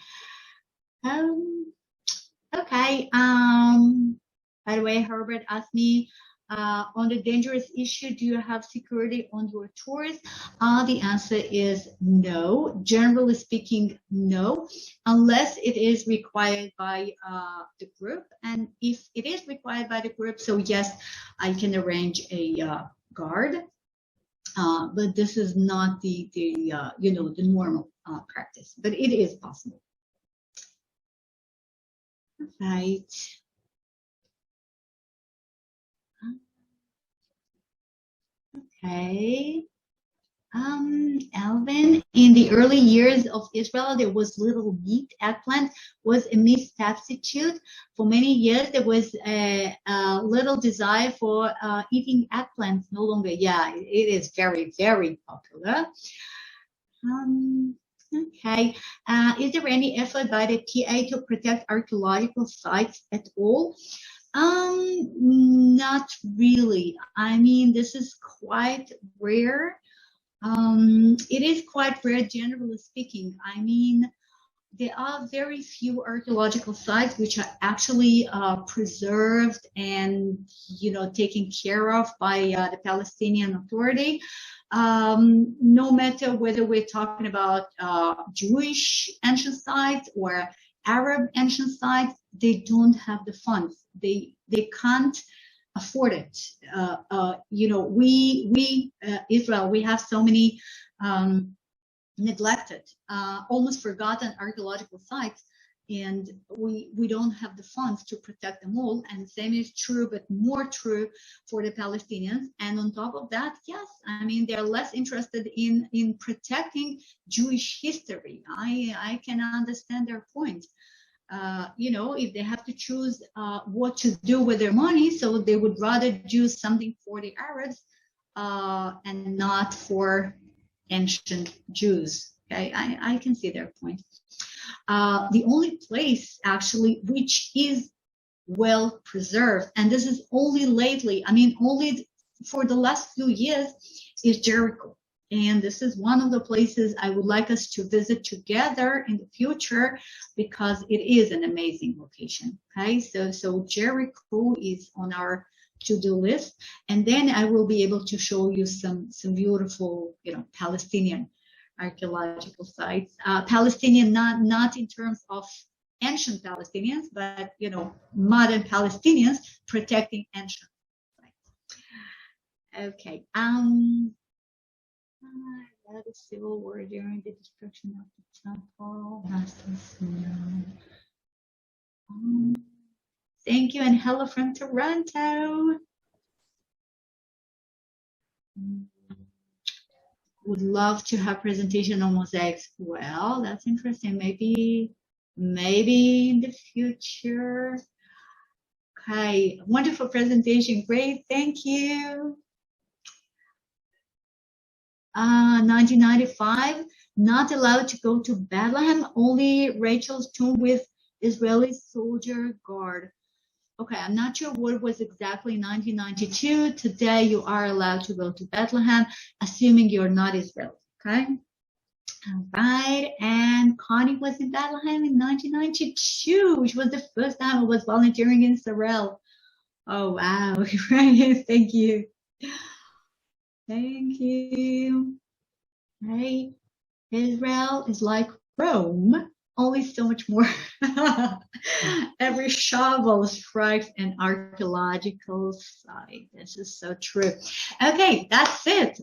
Okay. By the way, Herbert asked me on the dangerous issue, do you have security on your tours? The answer is no. Generally speaking, no, unless it is required by the group. And if it is required by the group, so yes, I can arrange a guard. But this is not the normal practice, but it is possible. Right. Okay. Alvin, in the early years of Israel, there was little meat. Eggplant was a meat substitute. For many years, there was a little desire for eating eggplants. No longer. Yeah, it is very, very popular. Okay. Is there any effort by the PA to protect archaeological sites at all? Not really. I mean, this is quite rare. It is quite rare, generally speaking. I mean, there are very few archaeological sites which are actually preserved and, taken care of by the Palestinian Authority. No matter whether we're talking about Jewish ancient sites or Arab ancient sites, they don't have the funds. They can't afford it. Israel, we have so many neglected, almost forgotten archaeological sites, and we don't have the funds to protect them all. And the same is true, but more true for the Palestinians. And on top of that, yes, I mean, they're less interested in protecting Jewish history. I can understand their point. If they have to choose what to do with their money, so they would rather do something for the Arabs and not for ancient Jews. Okay, I can see their point. The only place actually which is well preserved, and this is only lately, I mean only for the last few years, is Jericho. And this is one of the places I would like us to visit together in the future because it is an amazing location. Okay, so Jericho is on our to-do list, and then I will be able to show you some beautiful, Palestinian archaeological sites. Palestinian, not in terms of ancient Palestinians, but modern Palestinians protecting ancient sites. Okay. The civil war during the destruction of the temple. Thank you, and hello from Toronto. would love to have presentation on mosaics. Well, that's interesting. Maybe in the future. Okay, wonderful presentation. Great, thank you. 1995, not allowed to go to Bethlehem, only Rachel's tomb with Israeli soldier guard. Okay, I'm not sure what was exactly 1992. Today you are allowed to go to Bethlehem, assuming you're not Israeli, okay? All right, and Connie was in Bethlehem in 1992, which was the first time I was volunteering in Israel. Oh, wow, right, thank you. Thank you. Right, Israel is like Rome, only so much more. Every shovel strikes an archaeological site. This is so true. Okay, that's it.